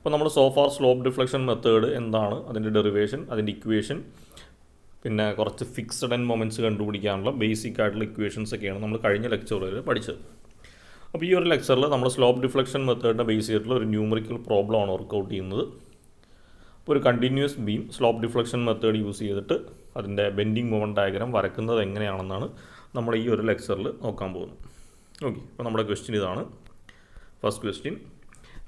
അപ്പോൾ നമ്മൾ so far slope deflection method എന്താണ്, അതിൻ്റെ ഡെറിവേഷൻ, അതിൻ്റെ ഇക്വേഷൻ, പിന്നെ കുറച്ച് ഫിക്സഡ് ആൻഡ് മൊമെൻറ്റ്സ് കണ്ടുപിടിക്കാനുള്ള ബേസിക് ആയിട്ടുള്ള ഇക്വേഷൻസ് ഒക്കെയാണ് നമ്മൾ കഴിഞ്ഞ ലെക്ചറിൽ പഠിച്ചത്. അപ്പോൾ ഈ ഒരു ലെക്ചറിൽ നമ്മൾ സ്ലോപ്പ് ഡിഫ്ലക്ഷൻ മെത്തേഡിനെ ബേസ് ചെയ്തിട്ടുള്ള ഒരു ന്യൂമറിക്കൽ പ്രോബ്ലമാണ് വർക്കൗട്ട് ചെയ്യുന്നത്. അപ്പോൾ ഒരു continuous beam slope deflection method use ചെയ്തിട്ട് അതിൻ്റെ ബെൻഡിങ് മൊമെൻറ്റ് ഡയഗ്രാം വരക്കുന്നത് എങ്ങനെയാണെന്നാണ് നമ്മൾ ഈ ഒരു ലെക്ചറിൽ നോക്കാൻ പോകുന്നത്. ഓക്കെ, അപ്പോൾ നമ്മുടെ ക്വസ്റ്റ്യൻ ഇതാണ്. First question: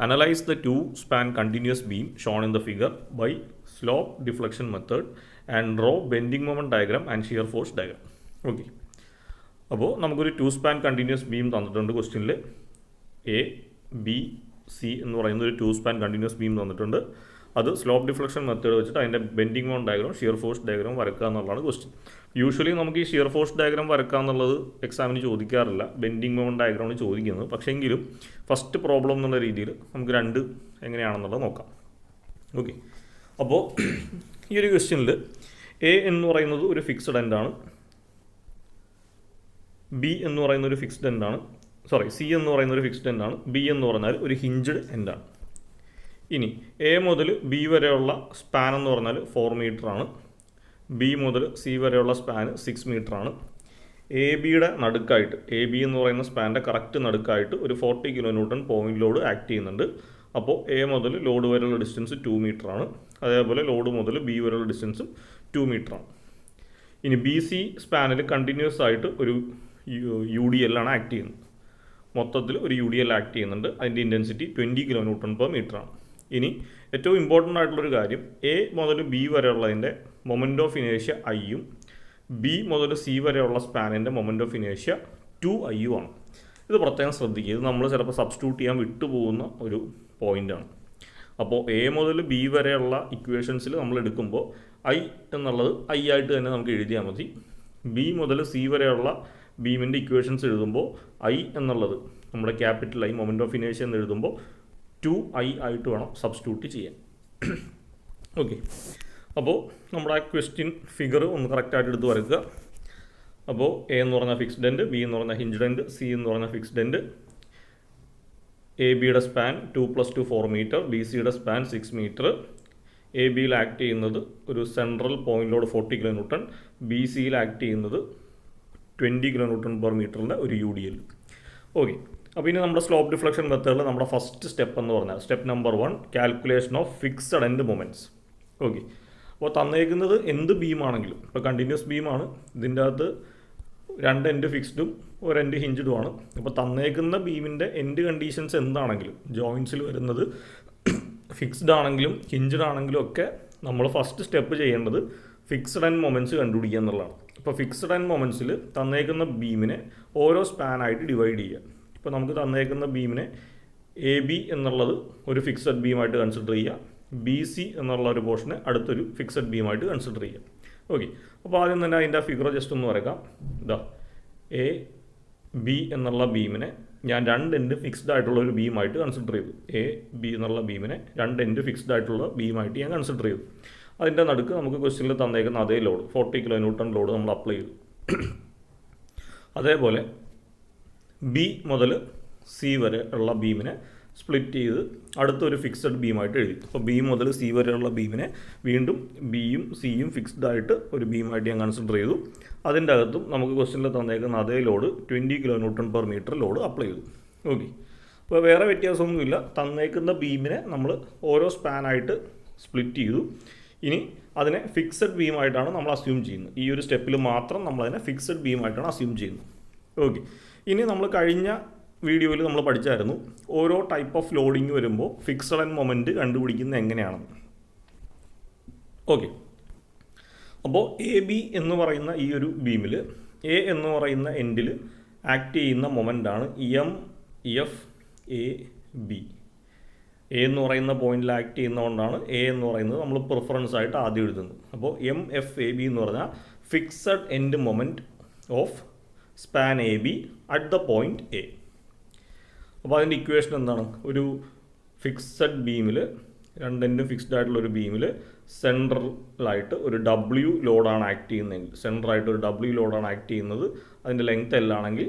Analyze the two span continuous beam shown in the figure by slope deflection method and draw bending moment diagram and shear force diagram. Okay, അപ്പോൾ നമുക്കൊരു ടു സ്പാൻ കണ്ടിന്യൂസ് ബീം തന്നിട്ടുണ്ട്. ക്വസ്റ്റ്യനിൽ A B C എന്ന് പറയുന്ന ഒരു to span continuous beam തന്നിട്ടുണ്ട്. അത് slope deflection method വെച്ചിട്ട് അതിൻ്റെ bending mount diagram, shear force diagram വരക്കുക എന്നുള്ളതാണ് ക്വസ്റ്റ്യൻ. യൂഷ്വലി നമുക്ക് ഈ ഷിയർ ഫോഴ്സ് ഡയഗ്രാം വരക്കുക എന്നുള്ളത് എക്സാമിന് ചോദിക്കാറില്ല, ബെൻഡിങ് മൗണ്ട് ഡയഗ്രാമാണ് ചോദിക്കുന്നത്. പക്ഷേ എങ്കിലും ഫസ്റ്റ് പ്രോബ്ലം എന്നുള്ള രീതിയിൽ നമുക്ക് രണ്ട് എങ്ങനെയാണെന്നുള്ളത് നോക്കാം. ഓക്കെ, അപ്പോൾ ഈ ഒരു ക്വസ്റ്റ്യനിൽ എ എന്ന് പറയുന്നത് ഒരു ഫിക്സഡ് എൻഡാണ്, ബി എന്ന് പറയുന്ന ഒരു ഫിക്സ്ഡ് എൻഡാണ്, സി എന്ന് പറയുന്ന ഒരു ഫിക്സ്ഡ് എൻഡാണ്, ബി എന്ന് പറഞ്ഞാൽ ഒരു ഹിഞ്ച്ഡ് എൻഡാണ്. ഇനി എ മുതൽ ബി വരെയുള്ള സ്പാൻ എന്ന് പറഞ്ഞാൽ 4 മീറ്ററാണ്, ബി മുതൽ സി വരെയുള്ള സ്പാൻ 6 മീറ്ററാണ്. എ ബിയുടെ നടുക്കായിട്ട്, എ ബി എന്ന് പറയുന്ന സ്പാൻ്റെ കറക്റ്റ് നടുക്കായിട്ട് ഒരു 40 kN പോയിന്റ് ലോഡ് ആക്ട് ചെയ്യുന്നുണ്ട്. അപ്പോൾ എ മുതൽ ലോഡ് വരെയുള്ള ഡിസ്റ്റൻസ് 2 മീറ്ററാണ്. അതേപോലെ ലോഡ് മുതൽ ബി വരെയുള്ള ഡിസ്റ്റൻസും 2 മീറ്ററാണ്. ഇനി ബി സി സ്പാനിൽ കണ്ടിന്യൂസ് ആയിട്ട് ഒരു യു ഡി എൽ ആണ് ആക്ട് ചെയ്യുന്നത്. മൊത്തത്തിൽ ഒരു യു ഡി എൽ ആക്ട് ചെയ്യുന്നുണ്ട്. അതിൻ്റെ ഇൻറ്റൻസിറ്റി 20 kN/m ആണ്. ഇനി ഏറ്റവും ഇമ്പോർട്ടൻ്റ് ആയിട്ടുള്ളൊരു കാര്യം, എ മുതൽ ബി വരെയുള്ളതിൻ്റെ മൊമെൻ്റ് ഓഫ് ഇനേഷ്യ ഐയും ബി മുതൽ സി വരെയുള്ള സ്പാനിൻ്റെ മൊമെൻ്റ് ഓഫ് ഇനേഷ്യ 2i ആണ്. ഇത് പ്രത്യേകം ശ്രദ്ധിക്കുക. ഇത് നമ്മൾ ചിലപ്പോൾ സബ്സ്റ്റിറ്റ്യൂട്ട് ചെയ്യാൻ വിട്ടുപോകുന്ന ഒരു പോയിൻ്റാണ്. അപ്പോൾ എ മുതൽ ബി വരെയുള്ള ഇക്വേഷൻസിൽ നമ്മൾ എടുക്കുമ്പോൾ ഐ എന്നുള്ളത് ഐ ആയിട്ട് തന്നെ നമുക്ക് എഴുതിയാൽ മതി. ബി മുതൽ സി വരെയുള്ള ബീമിൻ്റെ ഇക്വേഷൻസ് എഴുതുമ്പോൾ ഐ എന്നുള്ളത് നമ്മുടെ ക്യാപിറ്റൽ ഐ മൊമെൻ്റ് ഓഫ് ഇനേഷ്യ എന്ന് എഴുതുമ്പോൾ 2i ആയിട്ട് വേണം സബ്സ്റ്റിറ്റ്യൂട്ട് ചെയ്യാൻ. ഓക്കെ, അപ്പോൾ നമ്മുടെ ആ ക്വസ്റ്റ്യൻ ഫിഗർ ഒന്ന് കറക്റ്റായിട്ട് എടുത്ത് വരയ്ക്കുക. അപ്പോൾ എ എന്ന് പറഞ്ഞാൽ ഫിക്സ്ഡ് എൻഡ്, ബി എന്ന് പറഞ്ഞാൽ ഹിഞ്ച്ഡ് എൻഡ്, സി എന്ന് പറഞ്ഞാൽ ഫിക്സ്ഡ് എൻഡ്. എ ബിയുടെ സ്പാൻ 2 + 2 4 മീറ്റർ, ബി സിയുടെ സ്പാൻ 6 മീറ്റർ. എ ബിയിൽ ആക്ട് ചെയ്യുന്നത് ഒരു central point load 40 kN, B സിയിൽ ആക്ട് ചെയ്യുന്നത് 20 kN/m ഒരു യു ഡി എൽ. ഓക്കെ, അപ്പോൾ ഇനി നമ്മുടെ സ്ലോപ്പ് ഡിഫ്ലക്ഷൻ മെത്തേഡിൽ നമ്മുടെ ഫസ്റ്റ് സ്റ്റെപ്പ് എന്ന് പറഞ്ഞാൽ step number 1, calculation of fixed end moments. Okay, അപ്പോൾ തന്നേക്കുന്നത് എന്ത് ബീമാണെങ്കിലും, ഇപ്പോൾ കണ്ടിന്യൂസ് ബീമാണ്, ഇതിൻ്റെ അകത്ത് 2 എൻഡ് ഫിക്സ്ഡും 1 എൻഡ് ഹിഞ്ച്ഡുമാണ്. അപ്പോൾ തന്നേക്കുന്ന ബീമിൻ്റെ എൻഡ് കണ്ടീഷൻസ് എന്താണെങ്കിലും, ജോയിൻസിൽ വരുന്നത് ഫിക്സ്ഡ് ആണെങ്കിലും ഹിഞ്ച്ഡ് ആണെങ്കിലും ഒക്കെ നമ്മൾ ഫസ്റ്റ് സ്റ്റെപ്പ് ചെയ്യേണ്ടത് ഫിക്സഡ് എൻഡ് മൊമെൻറ്റ്സ് കണ്ടുപിടിക്കുക എന്നുള്ളതാണ്. ഇപ്പോൾ ഫിക്സഡ് എൻഡ് മൊമെൻറ്റ്സിൽ തന്നേക്കുന്ന ബീമിനെ ഓരോ സ്പാനായിട്ട് ഡിവൈഡ് ചെയ്യുക. ഇപ്പോൾ നമുക്ക് തന്നേക്കുന്ന ബീമിനെ എ ബി എന്നുള്ളത് ഒരു ഫിക്സഡ് ബീമായിട്ട് കൺസിഡർ ചെയ്യുക, ബി സി എന്നുള്ള ഒരു പോർഷനെ അടുത്തൊരു ഫിക്സഡ് ബീമായിട്ട് കൺസിഡർ ചെയ്യുക. ഓക്കെ, അപ്പോൾ ആദ്യം തന്നെ അതിൻ്റെ ഫിഗർ ജസ്റ്റ് ഒന്ന് വരയ്ക്കാം. ഇതാ എ ബി എന്നുള്ള ബീമിനെ ഞാൻ 2 എൻഡ് ഫിക്സ്ഡ് ആയിട്ടുള്ള ഒരു ബീമായിട്ട് കൺസിഡർ ചെയ്തു. എ ബി എന്നുള്ള ബീമിനെ 2 എൻഡ് ഫിക്സ്ഡ് ആയിട്ടുള്ള ബീമായിട്ട് ഞാൻ കൺസിഡർ ചെയ്തു. അതിൻ്റെ നടുക്ക് നമുക്ക് ക്വസ്റ്റ്യനിൽ തന്നേക്കുന്ന അതേ ലോഡ് 40 kN ലോഡ് നമ്മൾ അപ്ലൈ ചെയ്തു. അതേപോലെ ബി മുതൽ സി വരെ ഉള്ള ബീമിനെ സ്പ്ലിറ്റ് ചെയ്ത് അടുത്തൊരു ഫിക്സഡ് ബീമായിട്ട് എഴുതി. അപ്പോൾ ബി മുതൽ സി വരെയുള്ള ബീമിനെ വീണ്ടും ബിയും സിയും ഫിക്സ്ഡ് ആയിട്ട് ഒരു ബീമായിട്ട് ഞാൻ കൺസിഡർ ചെയ്തു. അതിൻ്റെ അകത്തും നമുക്ക് ക്വസ്റ്റ്യനിൽ തന്നേക്കുന്ന അതേ ലോഡ് 20 kN/m ലോഡ് അപ്ലൈ ചെയ്തു. ഓക്കെ, അപ്പോൾ വേറെ വ്യത്യാസമൊന്നുമില്ല. തന്നേക്കുന്ന ബീമിനെ നമ്മൾ ഓരോ സ്പാനായിട്ട് സ്പ്ലിറ്റ് ചെയ്തു. ഇനി അതിനെ ഫിക്സഡ് ബീമായിട്ടാണ് നമ്മൾ അസ്യൂം ചെയ്യുന്നത്. ഈ ഒരു സ്റ്റെപ്പിൽ മാത്രം നമ്മളതിനെ ഫിക്സഡ് ബീമായിട്ടാണ് അസ്യൂം ചെയ്യുന്നത്. ഓക്കെ, ഇനി നമ്മൾ കഴിഞ്ഞ വീഡിയോയിൽ നമ്മൾ പഠിച്ചായിരുന്നു ഓരോ ടൈപ്പ് ഓഫ് ലോഡിങ് വരുമ്പോൾ ഫിക്സഡ് എൻഡ് മൊമെൻറ്റ് കണ്ടുപിടിക്കുന്നത് എങ്ങനെയാണെന്ന്. ഓക്കെ, അപ്പോൾ എ ബി എന്ന് പറയുന്ന ഈ ഒരു ബീമിൽ എ എന്ന് പറയുന്ന എൻഡിൽ ആക്ട് ചെയ്യുന്ന മൊമെൻ്റാണ് M F A B. A എന്ന് പറയുന്ന പോയിന്റിൽ ആക്ട് ചെയ്യുന്നതുകൊണ്ടാണ് എ എന്ന് പറയുന്നത് നമ്മൾ പ്രിഫറൻസ് ആയിട്ട് ആദ്യം എഴുതുന്നത്. അപ്പോൾ എം എഫ് എ ബി എന്ന് പറഞ്ഞാൽ fixed end moment of span A B at the point A. അപ്പോൾ അതിൻ്റെ ഇക്വേഷൻ എന്താണ്? ഒരു ഫിക്സഡ് ബീമിൽ 2 എൻഡും ഫിക്സ്ഡ് ആയിട്ടുള്ള ഒരു ബീമിൽ സെൻട്രലായിട്ട് ഒരു ഡബ്ല്യു ലോഡാണ് ആക്ട് ചെയ്യുന്നതെങ്കിൽ, സെൻറ്ററായിട്ട് ഒരു ഡബ്ല്യു ലോഡാണ് ആക്ട് ചെയ്യുന്നത്, അതിൻ്റെ ലെങ്ത് L ആണെങ്കിൽ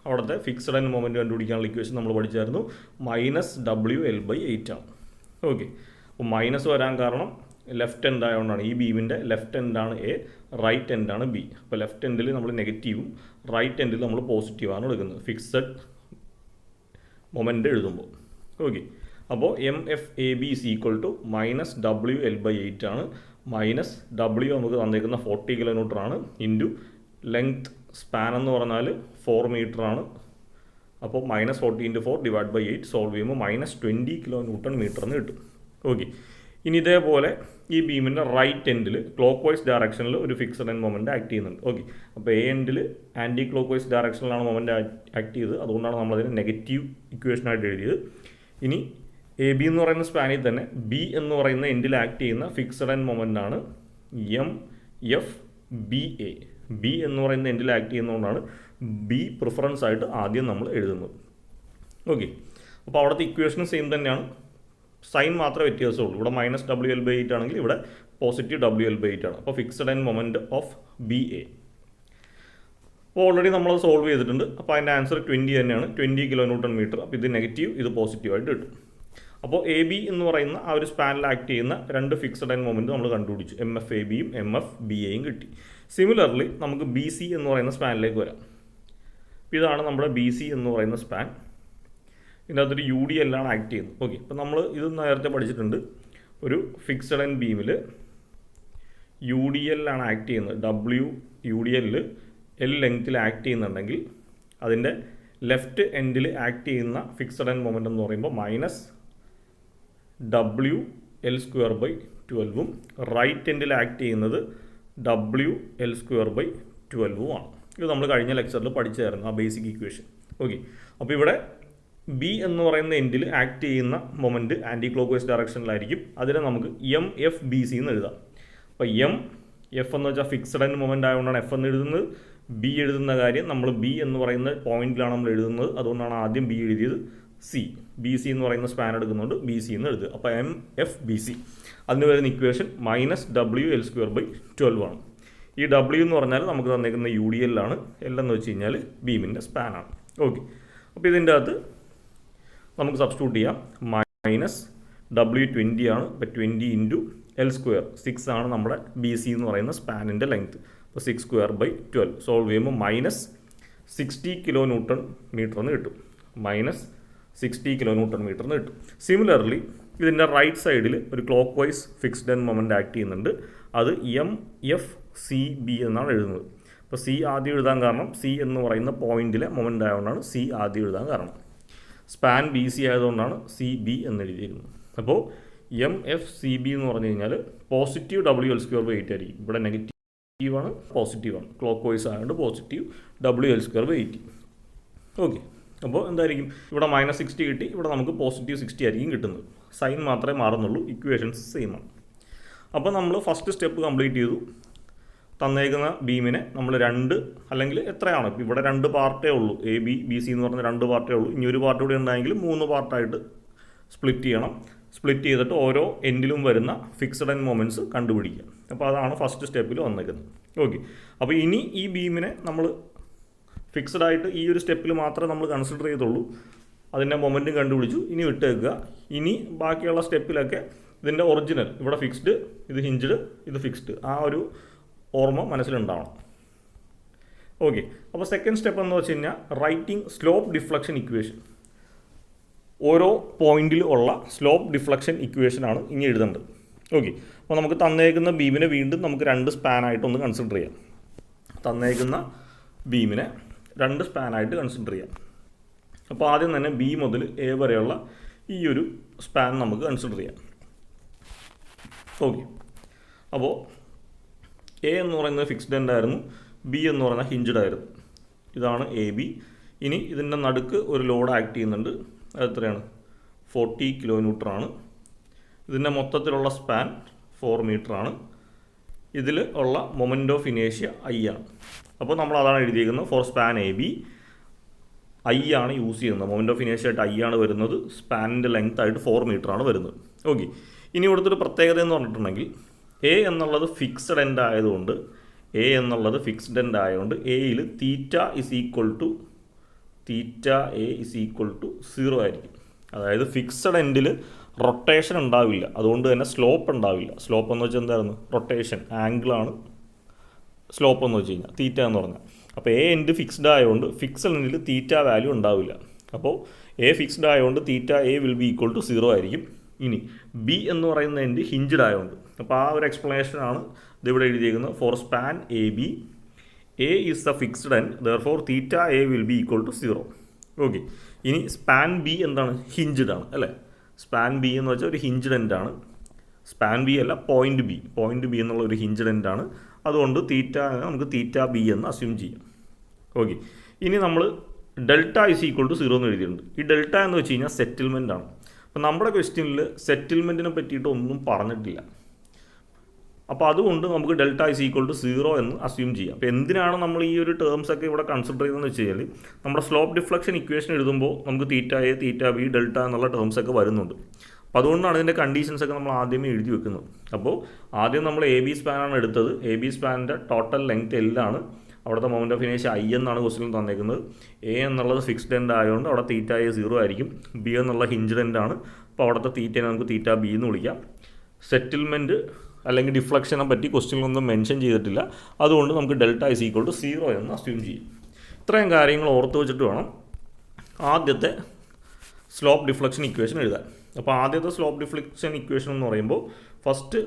അവിടുത്തെ ഫിക്സഡ് എൻഡ് മൊമെൻറ്റ് കണ്ടുപിടിക്കാനുള്ള ഇക്വേഷൻ നമ്മൾ പഠിച്ചായിരുന്നു -WL/8 ആണ്. ഓക്കെ, അപ്പോൾ മൈനസ് വരാൻ കാരണം ലെഫ്റ്റ് എൻഡ് ആയതുകൊണ്ടാണ്. ഈ ബീമിൻ്റെ ലെഫ്റ്റ് എൻഡാണ് എ, റൈറ്റ് എൻഡാണ് ബി. അപ്പോൾ ലെഫ്റ്റ് എൻഡിൽ നമ്മൾ നെഗറ്റീവും റൈറ്റ് എൻഡിൽ നമ്മൾ പോസിറ്റീവാണ് എടുക്കുന്നത് ഫിക്സഡ് മൊമെൻ്റ് എഴുതുമ്പോൾ. ഓക്കെ, അപ്പോൾ MFAB is equal to minus WL/8 ആണ്. മൈനസ് W നമുക്ക് തന്നേക്കുന്ന 40 കിലോമീറ്ററാണ് ഇൻറ്റു ലെങ്ത് സ്പാൻ എന്ന് പറഞ്ഞാൽ 4 മീറ്ററാണ്. അപ്പോൾ -40 × 4 / 8 സോൾവ് ചെയ്യുമ്പോൾ -20 kN എന്ന് കിട്ടും. ഓക്കെ, ഇനി ഇതേപോലെ ഈ ബീമിൻ്റെ റൈറ്റ് എൻഡിൽ ക്ലോക്ക് വൈസ് ഡയറക്ഷനിൽ ഒരു ഫിക്സഡ് എൻഡ് മൊമെൻ്റ് ആക്ട് ചെയ്യുന്നുണ്ട്. ഓക്കെ, അപ്പോൾ എ എൻഡിൽ ആൻറ്റി ക്ലോക്ക് വൈസ് ഡയറക്ഷനിലാണ് മൊമെൻ്റ് ആക്ട് ചെയ്തത്. അതുകൊണ്ടാണ് നമ്മളതിന് നെഗറ്റീവ് ഇക്വേഷനായിട്ട് എഴുതിയത്. ഇനി AB എന്ന് പറയുന്ന സ്പാനിൽ തന്നെ B എന്ന് പറയുന്ന എൻഡിൽ ആക്ട് ചെയ്യുന്ന ഫിക്സഡ് എൻഡ് മൊമെൻ്റാണ് MFBA. B എന്ന് പറയുന്ന എൻഡിൽ ആക്ട് ചെയ്യുന്നതുകൊണ്ടാണ് B പ്രിഫറൻസ് ആയിട്ട് ആദ്യം നമ്മൾ എഴുതുന്നത്. ഓക്കെ, അപ്പോൾ അവിടുത്തെ ഇക്വേഷൻ സെയിം തന്നെയാണ്, സൈൻ മാത്രമേ വ്യത്യാസമുള്ളൂ. ഇവിടെ -WL/8 ആണെങ്കിൽ ഇവിടെ +WL/8 ആണ്. അപ്പോൾ fixed end moment of BA. അപ്പോൾ ഓൾറെഡി നമ്മളത് സോൾവ് ചെയ്തിട്ടുണ്ട്. അപ്പോൾ അതിൻ്റെ ആൻസർ 20 തന്നെയാണ്, 20 kN. അപ്പോൾ ഇത് നെഗറ്റീവ്, ഇത് പോസിറ്റീവായിട്ട് കിട്ടും. അപ്പോൾ AB എന്ന് പറയുന്ന ആ ഒരു സ്പാനിൽ ആക്ട് ചെയ്യുന്ന രണ്ട് ഫിക്സഡ് എൻഡ് മൊമെൻറ്റ് നമ്മൾ കണ്ടുപിടിച്ചു. MFABയും MFBAയും കിട്ടി. സിമിലർലി നമുക്ക് BC എന്ന് പറയുന്ന സ്പാനിലേക്ക് വരാം. ഇതാണ് നമ്മുടെ BC എന്ന് പറയുന്ന സ്പാൻ. ഇതിനകത്തൊരു UDL ആണ് ആക്ട് ചെയ്യുന്നത്. ഓക്കെ, ഇപ്പോൾ നമ്മൾ ഇത് നേരത്തെ പഠിച്ചിട്ടുണ്ട്. ഒരു ഫിക്സഡ് എൻഡ് ബീമിൽ UDL ആണ് ആക്ട് ചെയ്യുന്നത്. UDL L ലെങ്ത്തിൽ ആക്ട് ചെയ്യുന്നുണ്ടെങ്കിൽ അതിൻ്റെ ലെഫ്റ്റ് എൻഡിൽ ആക്ട് ചെയ്യുന്ന ഫിക്സഡ് എൻഡ് മൊമെൻ്റ് എന്ന് പറയുമ്പോൾ -WL²/12ഉം റൈറ്റ് എൻഡിൽ ആക്ട് ചെയ്യുന്നത് WL²/12ഉം ആണ്. ഇത് നമ്മൾ കഴിഞ്ഞ ലെക്ചറിൽ പഠിച്ചായിരുന്നു, ആ ബേസിക് ഇക്വേഷൻ. ഓക്കെ, അപ്പോൾ ഇവിടെ B എന്ന് പറയുന്ന എൻഡിൽ ആക്ട് ചെയ്യുന്ന മൊമെൻറ്റ് ആൻറ്റി ക്ലോക്ക് വൈസ് ഡയറക്ഷനിലായിരിക്കും. അതിനെ നമുക്ക് MFBC എന്ന് എഴുതാം. അപ്പോൾ MF എന്ന് വെച്ചാൽ ഫിക്സഡ് എൻഡ് മൊമെൻ്റ് ആയതുകൊണ്ടാണ് F എന്ന് എഴുതുന്നത്. B എഴുതുന്ന കാര്യം നമ്മൾ B എന്ന് പറയുന്ന പോയിന്റിലാണ് നമ്മൾ എഴുതുന്നത്. അതുകൊണ്ടാണ് ആദ്യം B എഴുതിയത്. BC എന്ന് പറയുന്ന സ്പാൻ എടുക്കുന്നുണ്ട്, BC എന്ന് എഴുതുക. അപ്പോൾ MFBC അതിന് വരുന്ന ഇക്വേഷൻ -WL²/12 ആണ്. ഈ W എന്ന് പറഞ്ഞാൽ നമുക്ക് തന്നേക്കുന്ന UDL ആണ്. L എന്ന് വെച്ച് കഴിഞ്ഞാൽ ബീമിൻ്റെ സ്പാനാണ്. ഓക്കെ, അപ്പോൾ ഇതിൻ്റെ അകത്ത് നമുക്ക് സബ്സ്റ്റിറ്റ്യൂട്ട് ചെയ്യാം. -W20 ആണ്. അപ്പോൾ 20 × L², 6 ആണ് നമ്മുടെ BC എന്ന് പറയുന്ന സ്പാനിൻ്റെ ലെങ്ത്. അപ്പോൾ 6² / 12 സോൾവ് ചെയ്യുമ്പോൾ -60 kN എന്ന് കിട്ടും. -60 kN എന്ന് കിട്ടും. സിമിലർലി ഇതിൻ്റെ റൈറ്റ് സൈഡിൽ ഒരു clock vice fixed end moment act ചെയ്യുന്നുണ്ട്. അത് MFCB എന്നാണ് എഴുതുന്നത്. അപ്പോൾ C ആദ്യം എഴുതാൻ കാരണം C എന്ന് പറയുന്ന പോയിന്റിലെ മൊമെൻ്റ് ആയതുകൊണ്ടാണ് C ആദ്യം എഴുതാൻ കാരണം. സ്പാൻ BC ആയതുകൊണ്ടാണ് CB എന്ന് എഴുതിയിരിക്കുന്നത്. അപ്പോൾ MFCB എന്ന് പറഞ്ഞു കഴിഞ്ഞാൽ പോസിറ്റീവ് WL²/8 ആയിരിക്കും. ഇവിടെ നെഗറ്റീവാണ്, പോസിറ്റീവാണ്. ക്ലോക്ക് വൈസ് ആയതുകൊണ്ട് പോസിറ്റീവ് WL²/8. ഓക്കെ, അപ്പോൾ എന്തായിരിക്കും, ഇവിടെ -60 കിട്ടി, ഇവിടെ നമുക്ക് +60 ആയിരിക്കും കിട്ടുന്നത്. സൈൻ മാത്രമേ മാറുന്നുള്ളൂ, ഇക്വേഷൻസ് സെയിം ആണ്. അപ്പോൾ നമ്മൾ ഫസ്റ്റ് സ്റ്റെപ്പ് കംപ്ലീറ്റ് ചെയ്തു. തന്നേക്കുന്ന ബീമിനെ നമ്മൾ രണ്ട് അല്ലെങ്കിൽ എത്രയാണ്, ഇവിടെ 2 പാർട്ടേ ഉള്ളൂ, AB BC എന്ന് പറഞ്ഞ 2 പാർട്ടേ ഉള്ളൂ. ഇനി ഒരു പാർട്ട് കൂടി ഉണ്ടെങ്കിൽ 3 പാർട്ടായിട്ട് സ്പ്ലിറ്റ് ചെയ്യണം. സ്പ്ലിറ്റ് ചെയ്തിട്ട് ഓരോ എൻഡിലും വരുന്ന ഫിക്സഡ് എൻഡ് മൊമെൻറ്റ്സ് കണ്ടുപിടിക്കുക. അപ്പോൾ അതാണ് ഫസ്റ്റ് സ്റ്റെപ്പിൽ വന്നേക്കുന്നത്. ഓക്കെ, അപ്പോൾ ഇനി ഈ ബീമിനെ നമ്മൾ ഫിക്സഡ് ആയിട്ട് ഈ ഒരു സ്റ്റെപ്പിൽ മാത്രമേ നമ്മൾ കൺസിഡർ ചെയ്തുള്ളൂ. അതിൻ്റെ മൊമെൻറ്റും കണ്ടുപിടിച്ചു, ഇനി വിട്ടേക്കുക. ഇനി ബാക്കിയുള്ള സ്റ്റെപ്പിലൊക്കെ ഇതിൻ്റെ ഒറിജിനൽ, ഇവിടെ ഫിക്സ്ഡ്, ഇത് ഹിഞ്ച്ഡ്, ഇത് ഫിക്സ്ഡ്, ആ ഒരു ഓർമ്മ മനസ്സിലുണ്ടാവണം. ഓക്കെ, അപ്പോൾ സെക്കൻഡ് സ്റ്റെപ്പ് എന്ന് വെച്ച് കഴിഞ്ഞാൽ റൈറ്റിംഗ് സ്ലോപ്പ് ഡിഫ്ലക്ഷൻ ഇക്വേഷൻ. ഓരോ പോയിന്റിൽ ഉള്ള സ്ലോപ്പ് ഡിഫ്ലക്ഷൻ ഇക്വേഷനാണ് ഇനി എഴുതേണ്ടത്. ഓക്കെ, അപ്പോൾ നമുക്ക് തന്നേക്കുന്ന ബീമിനെ വീണ്ടും നമുക്ക് 2 സ്പാനായിട്ടൊന്ന് കൺസിഡർ ചെയ്യാം. തന്നേക്കുന്ന ബീമിനെ 2 സ്പാനായിട്ട് കൺസിഡർ ചെയ്യാം. അപ്പോൾ ആദ്യം തന്നെ B മുതൽ A വരെയുള്ള ഈ ഒരു സ്പാൻ നമുക്ക് കൺസിഡർ ചെയ്യാം. ഓക്കെ, അപ്പോൾ A എന്ന് പറയുന്നത് ഫിക്സ്ഡ് എൻഡ് ആയിരുന്നു, B എന്ന് പറയുന്നത് ഹിഞ്ച്ഡ് ആയിരുന്നു. ഇതാണ് AB. ഇനി ഇതിൻ്റെ നടുക്ക് ഒരു ലോഡ് ആക്ട് ചെയ്യുന്നുണ്ട്. അത് എത്രയാണ്? 40 kN ആണ്. ഇതിൻ്റെ മൊത്തത്തിലുള്ള സ്പാൻ 4 മീറ്റർ ആണ്. ഇതിൽ ഉള്ള മൊമെൻ്റ് ഓഫ് ഇനേഷ്യ I ആണ്. അപ്പോൾ നമ്മൾ അതാണ് എഴുതിയിരിക്കുന്നത്. ഫോർ സ്പാൻ AB I ആണ് യൂസ് ചെയ്യുന്നത്. മൊമെൻ്റ് ഓഫ് ഇനേഷ്യ ആയിട്ട് I ആണ് വരുന്നത്. സ്പാനിൻ്റെ ലെങ്ത് ആയിട്ട് 4 മീറ്റർ ആണ് വരുന്നത്. ഓക്കെ, ഇനി ഇവിടുത്തെ ഒരു പ്രത്യേകത എന്ന് പറഞ്ഞിട്ടുണ്ടെങ്കിൽ A എന്നുള്ളത് ഫിക്സഡ് എൻഡ് ആയതുകൊണ്ട് Aയിൽ θ A = 0 ആയിരിക്കും. അതായത് ഫിക്സഡ് എൻഡിൽ റൊട്ടേഷൻ ഉണ്ടാവില്ല, അതുകൊണ്ട് തന്നെ സ്ലോപ്പ് ഉണ്ടാവില്ല. സ്ലോപ്പ് എന്ന് വെച്ചാൽ എന്തായിരുന്നു? റൊട്ടേഷൻ ആംഗിളാണ് സ്ലോപ്പ് എന്ന് വെച്ച് കഴിഞ്ഞാൽ, തീറ്റ എന്ന് പറഞ്ഞാൽ. അപ്പോൾ എ എൻഡ് ഫിക്സ്ഡ് ആയതുകൊണ്ട് ഫിക്സഡ് എൻഡിൽ തീറ്റ വാല്യൂ ഉണ്ടാവില്ല. അപ്പോൾ എ ഫിക്സ്ഡ് ആയതുകൊണ്ട് theta A will B equal to 0 ആയിരിക്കും. ഇനി ബി എന്ന് പറയുന്ന എൻഡ് ഹിഞ്ച്ഡ് ആയതുകൊണ്ട്, അപ്പോൾ ആ ഒരു എക്സ്പ്ലനേഷനാണ് ഇതിവിടെ എഴുതിയിരിക്കുന്നത്. For span A B, A is the fixed end, therefore theta A will B equal to 0. Okay. ഇനി സ്പാൻ ബി എന്താണ്? ഹിഞ്ച്ഡ് ആണ് അല്ലേ? സ്പാൻ ബി എന്ന് വെച്ചാൽ ഒരു ഹിഞ്ച്ഡ് എൻഡാണ്. സ്പാൻ ബി അല്ല, പോയിൻറ്റ് ബി. പോയിൻറ്റ് ബി എന്നുള്ള ഒരു ഹിഞ്ച്ഡ് എൻഡാണ്. അതുകൊണ്ട് തീറ്റ നമുക്ക് തീറ്റ ബി എന്ന് അസ്യൂം ചെയ്യാം. ഓക്കെ. ഇനി നമ്മൾ ഡെൽറ്റ ഇസ് ഈക്വൽ ടു 0 എന്ന് എഴുതിയിട്ടുണ്ട്. ഈ ഡെൽറ്റ എന്ന് വെച്ച് കഴിഞ്ഞാൽ സെറ്റിൽമെൻ്റ് ആണ്. അപ്പോൾ നമ്മുടെ ക്വസ്റ്റ്യനിൽ സെറ്റിൽമെൻറ്റിനെ പറ്റിയിട്ട് ഒന്നും പറഞ്ഞിട്ടില്ല. അപ്പോൾ അതുകൊണ്ട് നമുക്ക് ഡെൽറ്റ ഇസ് ഈക്വൽ ടു 0 എന്ന് അസ്യൂം ചെയ്യാം. അപ്പോൾ എന്തിനാണ് നമ്മൾ ഈ ഒരു ടേംസ് ഒക്കെ ഇവിടെ കൺസിഡർ ചെയ്തതെന്ന് വെച്ച് കഴിഞ്ഞാൽ, നമ്മുടെ സ്ലോപ്പ് ഡിഫ്ലക്ഷൻ ഇക്വേഷൻ എഴുതുമ്പോൾ നമുക്ക് തീറ്റ എ, തീറ്റ ബി, ഡെൽറ്റ എന്നുള്ള ടേംസ് ഒക്കെ വരുന്നുണ്ട്. അപ്പോൾ അതുകൊണ്ടാണ് ഇതിൻ്റെ കണ്ടീഷൻസ് ഒക്കെ നമ്മൾ ആദ്യമേ എഴുതി വെക്കുന്നത്. അപ്പോൾ ആദ്യം നമ്മൾ എ ബി സ്പാനാണ് എടുത്തത്. എ ബി സ്പാനിൻ്റെ ടോട്ടൽ ലെങ്ത് എല്ലാണ്. അവിടുത്തെ മൊമെൻറ്റ് ഓഫ് ഇനേഷ്യ ഐ എന്നാണ് ക്വസ്റ്റ്യനിൽ തന്നേക്കുന്നത്. എ എന്നുള്ളത് ഫിക്സ്ഡ് എൻഡ് ആയതുകൊണ്ട് അവിടെ തീറ്റ എ 0 ആയിരിക്കും. ബി എന്നുള്ള ഹിഞ്ച്ഡ് എൻഡ് ആണ്. അപ്പോൾ അവിടുത്തെ തീറ്റയെ നമുക്ക് തീറ്റ ബി എന്ന് വിളിക്കാം. സെറ്റിൽമെൻറ്റ് അല്ലെങ്കിൽ ഡിഫ്ലക്ഷനെ പറ്റി ക്വസ്റ്റ്യനിലൊന്നും മെൻഷൻ ചെയ്തിട്ടില്ല. അതുകൊണ്ട് നമുക്ക് ഡെൽറ്റ ഇസ് ഈക്വൽ ടു 0 എന്ന് അസ്യൂം ചെയ്യും. ഇത്രയും കാര്യങ്ങൾ ഓർത്ത് വെച്ചിട്ട് വേണം ആദ്യത്തെ സ്ലോപ്പ് ഡിഫ്ലക്ഷൻ ഇക്വേഷൻ എഴുതാൻ. അപ്പോൾ ആദ്യത്തെ സ്ലോപ്പ് ഡിഫ്ലക്ഷൻ ഇക്വേഷൻ എന്ന് പറയുമ്പോൾ ഫസ്റ്റ്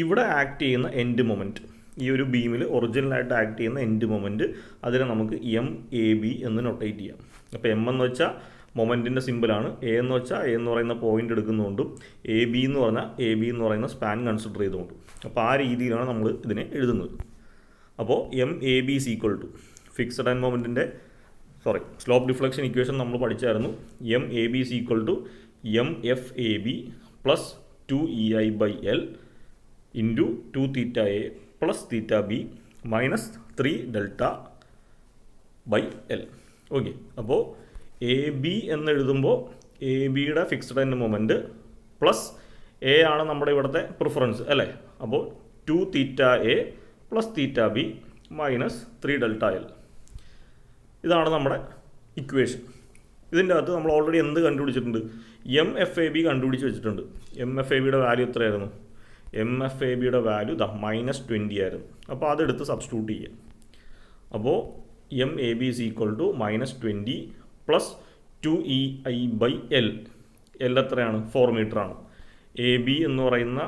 ഇവിടെ ആക്ട് ചെയ്യുന്ന എൻഡ് മൊമെൻറ്റ്, ഈ ഒരു ബീമിൽ ഒറിജിനലായിട്ട് ആക്ട് ചെയ്യുന്ന എൻഡ് മൊമെൻറ്റ്, അതിനെ നമുക്ക് എം എ ബി എന്ന് നൊട്ടേറ്റ് ചെയ്യാം. അപ്പോൾ എം എന്ന് വെച്ചാൽ മൊമെൻറ്റിൻ്റെ സിമ്പിളാണ്. എ എന്ന് വെച്ചാൽ എ എന്ന് പറയുന്ന പോയിൻ്റ് എടുക്കുന്നതുകൊണ്ടും എ ബി എന്ന് പറഞ്ഞാൽ എ ബി എന്ന് പറയുന്ന സ്പാൻ കൺസിഡർ ചെയ്തുകൊണ്ടും. അപ്പോൾ ആ രീതിയിലാണ് നമ്മൾ ഇതിനെ എഴുതുന്നത്. അപ്പോൾ M A B is equal to fixed end മൊമെൻറ്റിൻ്റെ സ്ലോപ്പ് ഡിഫ്ലക്ഷൻ ഇക്വേഷൻ നമ്മൾ പഠിച്ചായിരുന്നു. M A B is equal to M F A B plus 2EI by L into 2 theta A plus theta B minus 3 delta by L. Okay. അപ്പോൾ A B എന്ന് എഴുതുമ്പോൾ A ബിയുടെ fixed end moment plus A ആണ് നമ്മുടെ ഇവിടുത്തെ preference അല്ലേ? അപ്പോൾ 2 theta A plus theta B minus 3 delta L. ഇതാണ് നമ്മുടെ ഇക്വേഷൻ. ഇതിൻ്റെ അകത്ത് നമ്മൾ ഓൾറെഡി എന്ത് കണ്ടുപിടിച്ചിട്ടുണ്ട്? എം എഫ് എ ബി കണ്ടുപിടിച്ച് വെച്ചിട്ടുണ്ട്. എം എഫ് എ ബിയുടെ വാല്യൂ എത്രയായിരുന്നു? എം എഫ് എ ബിയുടെ വാല്യൂ -20 ആയിരുന്നു. അപ്പോൾ അതെടുത്ത് സബ്സ്റ്റിറ്റ്യൂട്ട് ചെയ്യുക. അപ്പോൾ M A B is equal to -20 plus 2EI by L. L എത്രയാണ്? 4 മീറ്ററാണ്. എ ബി എന്ന് പറയുന്ന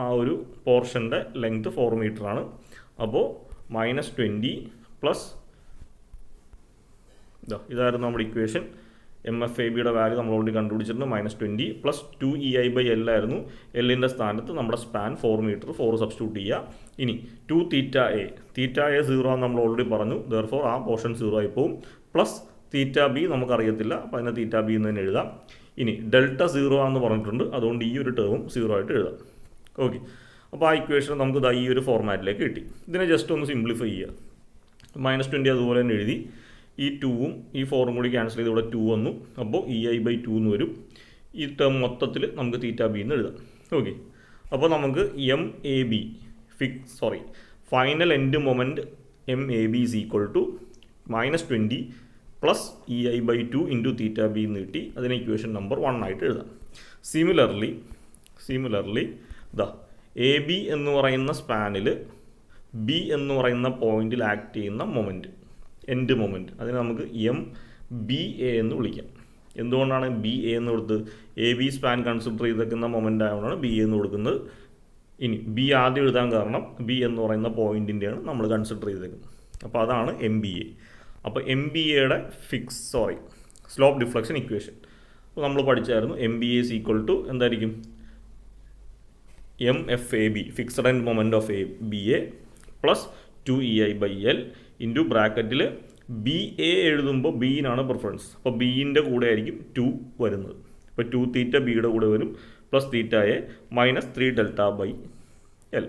ആ ഒരു പോർഷൻ്റെ ലെങ്ത് 4 മീറ്ററാണ്. അപ്പോൾ -20 പ്ലസ് ഇതായിരുന്നു നമ്മുടെ ഇക്വേഷൻ. എം എഫ് എ ബിയുടെ വാല്യൂ നമ്മൾ ഓൾറെഡി കണ്ടുപിടിച്ചിട്ടുണ്ട്. -20 പ്ലസ് 2EI ബൈ എൽ ആയിരുന്നു. എല്ലിൻ്റെ സ്ഥാനത്ത് നമ്മുടെ സ്പാൻ 4 മീറ്റർ, 4 സബ്സ്റ്റിറ്റ്യൂട്ട് ചെയ്യുക. ഇനി 2 തീറ്റ എ, തീറ്റ എ 0 ആണെന്ന് നമ്മൾ ഓൾറെഡി പറഞ്ഞു. ദെയർഫോർ ആ പോർഷൻ 0 ആയി പോകും. പ്ലസ് തീറ്റ ബി നമുക്കറിയത്തില്ല, അപ്പോൾ അതിനെ തീറ്റ ബി എന്ന് തന്നെ എഴുതാം. ഇനി ഡെൽറ്റ 0 ആണെന്ന് പറഞ്ഞിട്ടുണ്ട്, അതുകൊണ്ട് ഈ ഒരു ടേമും 0 ആയിട്ട് എഴുതാം. ഓക്കെ. അപ്പോൾ ആ ഇക്വേഷൻ നമുക്ക് ഈ ഒരു ഫോർമാറ്റിലേക്ക് കിട്ടി. ഇതിനെ ജസ്റ്റ് ഒന്ന് സിംപ്ലിഫൈ ചെയ്യുക. -20 അതുപോലെ തന്നെ എഴുതി. ഈ 2ഉം ഈ 4ഉം കൂടി ക്യാൻസൽ ചെയ്ത് ഇവിടെ 2 വന്നു. അപ്പോൾ EI ബൈ 2 എന്ന് വരും. ഈ ടേം മൊത്തത്തിൽ നമുക്ക് തീറ്റ ബി എന്ന് എഴുതാം. ഓക്കെ. അപ്പോൾ നമുക്ക് M A B final end moment M A B is equal to -20 plus EI by 2 into theta B എന്ന് കിട്ടി. അതിന് ഇക്വേഷൻ നമ്പർ 1 ആയിട്ട് എഴുതാം. സിമിലർലി എ ബി എന്ന് പറയുന്ന സ്പാനിൽ ബി എന്ന് പറയുന്ന പോയിന്റിൽ ആക്ട് ചെയ്യുന്ന മൊമെൻറ്റ്, എൻഡ് മൊമെൻറ്റ്, അതിന് നമുക്ക് എം ബി എ എന്ന് വിളിക്കാം. എന്തുകൊണ്ടാണ് ബി എ എന്ന് കൊടുത്തത്? എ ബി സ്പാൻ കൺസിഡർ ചെയ്തേക്കുന്ന മൊമെൻ്റ് ആയതുകൊണ്ടാണ് ബി എന്ന് കൊടുക്കുന്നത്. ഇനി ബി ആദ്യം എഴുതാൻ കാരണം ബി എന്ന് പറയുന്ന പോയിൻറ്റിൻ്റെയാണ് നമ്മൾ കൺസിഡർ ചെയ്തേക്കുന്നത്. അപ്പോൾ അതാണ് എം ബി എ. അപ്പോൾ എം ബി എയുടെ സ്ലോപ്പ് ഡിഫ്ലക്ഷൻ ഇക്വേഷൻ അപ്പോൾ നമ്മൾ പഠിച്ചായിരുന്നു. M B A is equal to എന്തായിരിക്കും? M F A B fixed end moment of A B A plus 2EI by L into ബ്രാക്കറ്റിൽ ബി എ എഴുതുമ്പോൾ ബിയിനാണ് preference. അപ്പോൾ ബിയിൻ്റെ കൂടെ ആയിരിക്കും 2 വരുന്നത്. അപ്പോൾ 2 തീറ്റ ബിയുടെ കൂടെ വരും plus theta A minus 3 delta by L.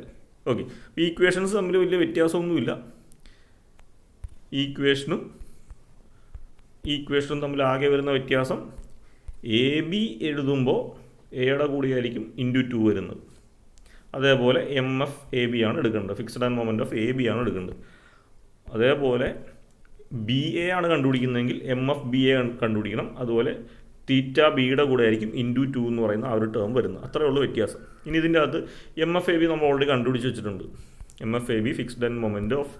Okay. ഈ ഇക്വേഷൻസ് തമ്മിൽ വലിയ വ്യത്യാസമൊന്നുമില്ല. ഈ ഇക്വേഷനും തമ്മിൽ ആകെ വരുന്ന വ്യത്യാസം എ ബി എഴുതുമ്പോൾ എയുടെ കൂടെയായിരിക്കും ×2 വരുന്നത്. അതേപോലെ എം എഫ് എ ബി ആണ് എടുക്കേണ്ടത്. Fixed and moment of A B ആണ് എടുക്കേണ്ടത്. അതേപോലെ ബി എ ആണ് കണ്ടുപിടിക്കുന്നതെങ്കിൽ എം എഫ് ബി എ കണ്ടുപിടിക്കണം. അതുപോലെ തീറ്റ ബിയുടെ കൂടെ ആയിരിക്കും ഇൻറ്റു 2 എന്ന് പറയുന്ന ആ ഒരു ടേം വരുന്നത്. അത്രയേ ഉള്ളൂ വ്യത്യാസം. ഇനി ഇതിൻ്റെ അകത്ത് MFAB നമ്മൾ ഓൾറെഡി കണ്ടുപിടിച്ച് വെച്ചിട്ടുണ്ട്. MFAB fixed end moment of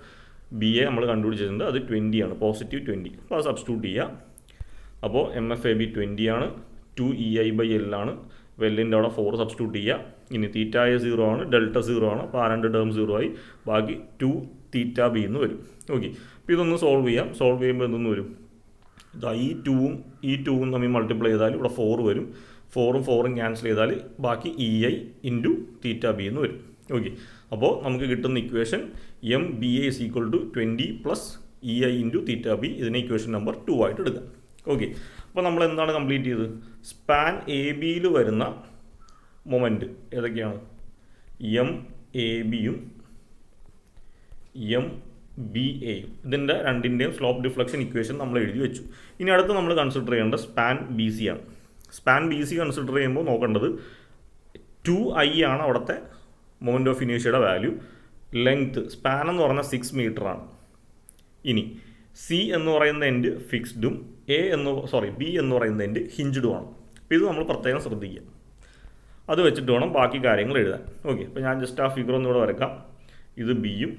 BA നമ്മൾ കണ്ടുപിടിച്ചിട്ടുണ്ട്. അത് 20 ആണ്, പോസിറ്റീവ് 20. അപ്പോൾ അത് സബ്സ്റ്റിറ്റ്യൂട്ട് ചെയ്യുക. അപ്പോൾ MFAB 20 ആണ്, 2EI/L ആണ്. വെല്ലിൻ്റെ അവിടെ 4 സബ്സ്റ്റിറ്റ്യൂട്ട് ചെയ്യുക. ഇനി തീറ്റ എ 0 ആണ്, ഡെൽറ്റ 0 ആണ്. അപ്പോൾ ആ രണ്ട് ടേം 0 ആയി, ബാക്കി 2 തീറ്റ ബി എന്ന് വരും. ഓക്കെ, അപ്പോൾ ഇതൊന്ന് സോൾവ് ചെയ്യാം. സോൾവ് ചെയ്യുമ്പോൾ എന്തെന്ന് വരും? ഇതാ ഈ 2ഉം തമ്മിൽ മൾട്ടിപ്ലൈ ചെയ്താൽ ഇവിടെ 4 വരും. 4ഉം ക്യാൻസൽ ചെയ്താൽ ബാക്കി EI ഇൻറ്റു തീറ്റ ബി എന്ന് വരും. ഓക്കെ, അപ്പോൾ നമുക്ക് കിട്ടുന്ന equation MBA = 20 + EI into theta B. ഇതിനെ ഇക്വേഷൻ നമ്പർ 2 ആയിട്ട് എടുക്കാം. ഓക്കെ, അപ്പോൾ നമ്മൾ എന്താണ് കംപ്ലീറ്റ് ചെയ്തത്? സ്പാൻ AB-യിൽ വരുന്ന മൊമെൻറ്റ് ഏതൊക്കെയാണ്? MAB-യും MBA-യും. ഇതിൻ്റെ രണ്ടിൻ്റെയും സ്ലോപ്പ് ഡിഫ്ലക്ഷൻ ഇക്വേഷൻ നമ്മൾ എഴുതി വെച്ചു. ഇനി അടുത്ത് നമ്മൾ കൺസിഡർ ചെയ്യേണ്ടത് സ്പാൻ BC ആണ്. സ്പാൻ BC കൺസിഡർ ചെയ്യുമ്പോൾ നോക്കേണ്ടത് 2I ആണ് അവിടുത്തെ മൊമെൻറ്റ് ഓഫ് ഇനേഷ്യയുടെ വാല്യൂ. ലെങ്ത്ത് സ്പാൻ എന്ന് പറഞ്ഞാൽ 6 മീറ്റർ ആണ്. ഇനി C എന്ന് പറയുന്ന എൻഡ് ഫിക്സ്ഡും B എന്ന് പറയുന്ന എൻഡ് ഹിഞ്ച്ഡുമാണ്. അപ്പോൾ ഇത് നമ്മൾ പ്രത്യേകം ശ്രദ്ധിക്കുക. അത് വെച്ചിട്ട് വേണം ബാക്കി കാര്യങ്ങൾ എഴുതാൻ. ഓക്കെ, അപ്പോൾ ഞാൻ ജസ്റ്റ് ആ ഫിഗർ ഒന്നുകൂടെ വരക്കാം. ഇത് ബിയും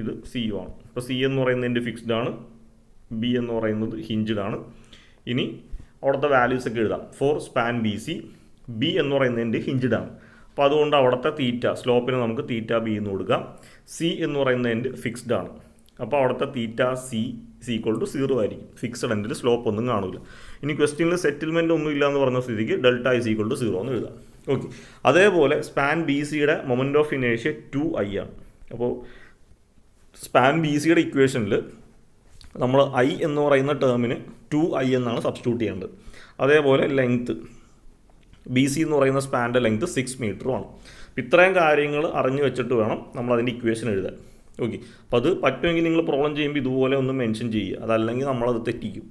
ഇത് സിയും ആണ്. അപ്പോൾ C എന്ന് പറയുന്ന എൻഡ് ഫിക്സ്ഡ് ആണ്, B എന്ന് പറയുന്നത് ഹിഞ്ച്ഡ് ആണ്. ഇനി അവിടുത്തെ വാല്യൂസ് ഒക്കെ എഴുതാം. ഫോർ സ്പാൻ BC, B എന്ന് പറയുന്ന എൻഡ് ഹിഞ്ച്ഡ് ആണ്. അപ്പോൾ അതുകൊണ്ട് അവിടുത്തെ തീറ്റ സ്ലോപ്പിന് നമുക്ക് തീറ്റ ബി എന്ന് കൊടുക്കാം. C എന്ന് പറയുന്ന എൻഡ് ഫിക്സ്ഡ് ആണ്. അപ്പോൾ അവിടുത്തെ തീറ്റ C = 0 ആയിരിക്കും. ഫിക്സഡ് എൻഡിൽ സ്ലോപ്പ് ഒന്നും കാണില്ല. ഇനി ക്വസ്റ്റ്യനിൽ സെറ്റിൽമെൻറ്റ് ഒന്നും ഇല്ല എന്ന് പറഞ്ഞ സ്ഥിതിക്ക് ഡെൽറ്റ = 0 എന്ന് എഴുതാം. ഓക്കെ, അതേപോലെ സ്പാൻ BCയുടെ മൊമെൻറ്റ് ഓഫ് ഇനേഷ്യ 2I ആണ്. അപ്പോൾ സ്പാൻ BCയുടെ ഇക്വേഷനിൽ നമ്മൾ I എന്ന് പറയുന്ന ടേമിന് 2I എന്നാണ് സബ്സ്റ്റിറ്റ്യൂട്ട് ചെയ്യേണ്ടത്. അതേപോലെ ലെങ്ത്ത് BC എന്ന് പറയുന്ന സ്പാൻ്റെ ലെങ്ത്ത് 6 മീറ്ററുമാണ്. ഇത്രയും കാര്യങ്ങൾ അറിഞ്ഞു വെച്ചിട്ട് വേണം നമ്മൾ അതിൻ്റെ ഇക്വേഷൻ എഴുതാൻ. ഓക്കെ, അപ്പോൾ അത് പറ്റുമെങ്കിൽ നിങ്ങൾ പ്രോബ്ലം ചെയ്യുമ്പോൾ ഇതുപോലെ ഒന്ന് മെൻഷൻ ചെയ്യുക, അതല്ലെങ്കിൽ നമ്മളത് തെറ്റിക്കും.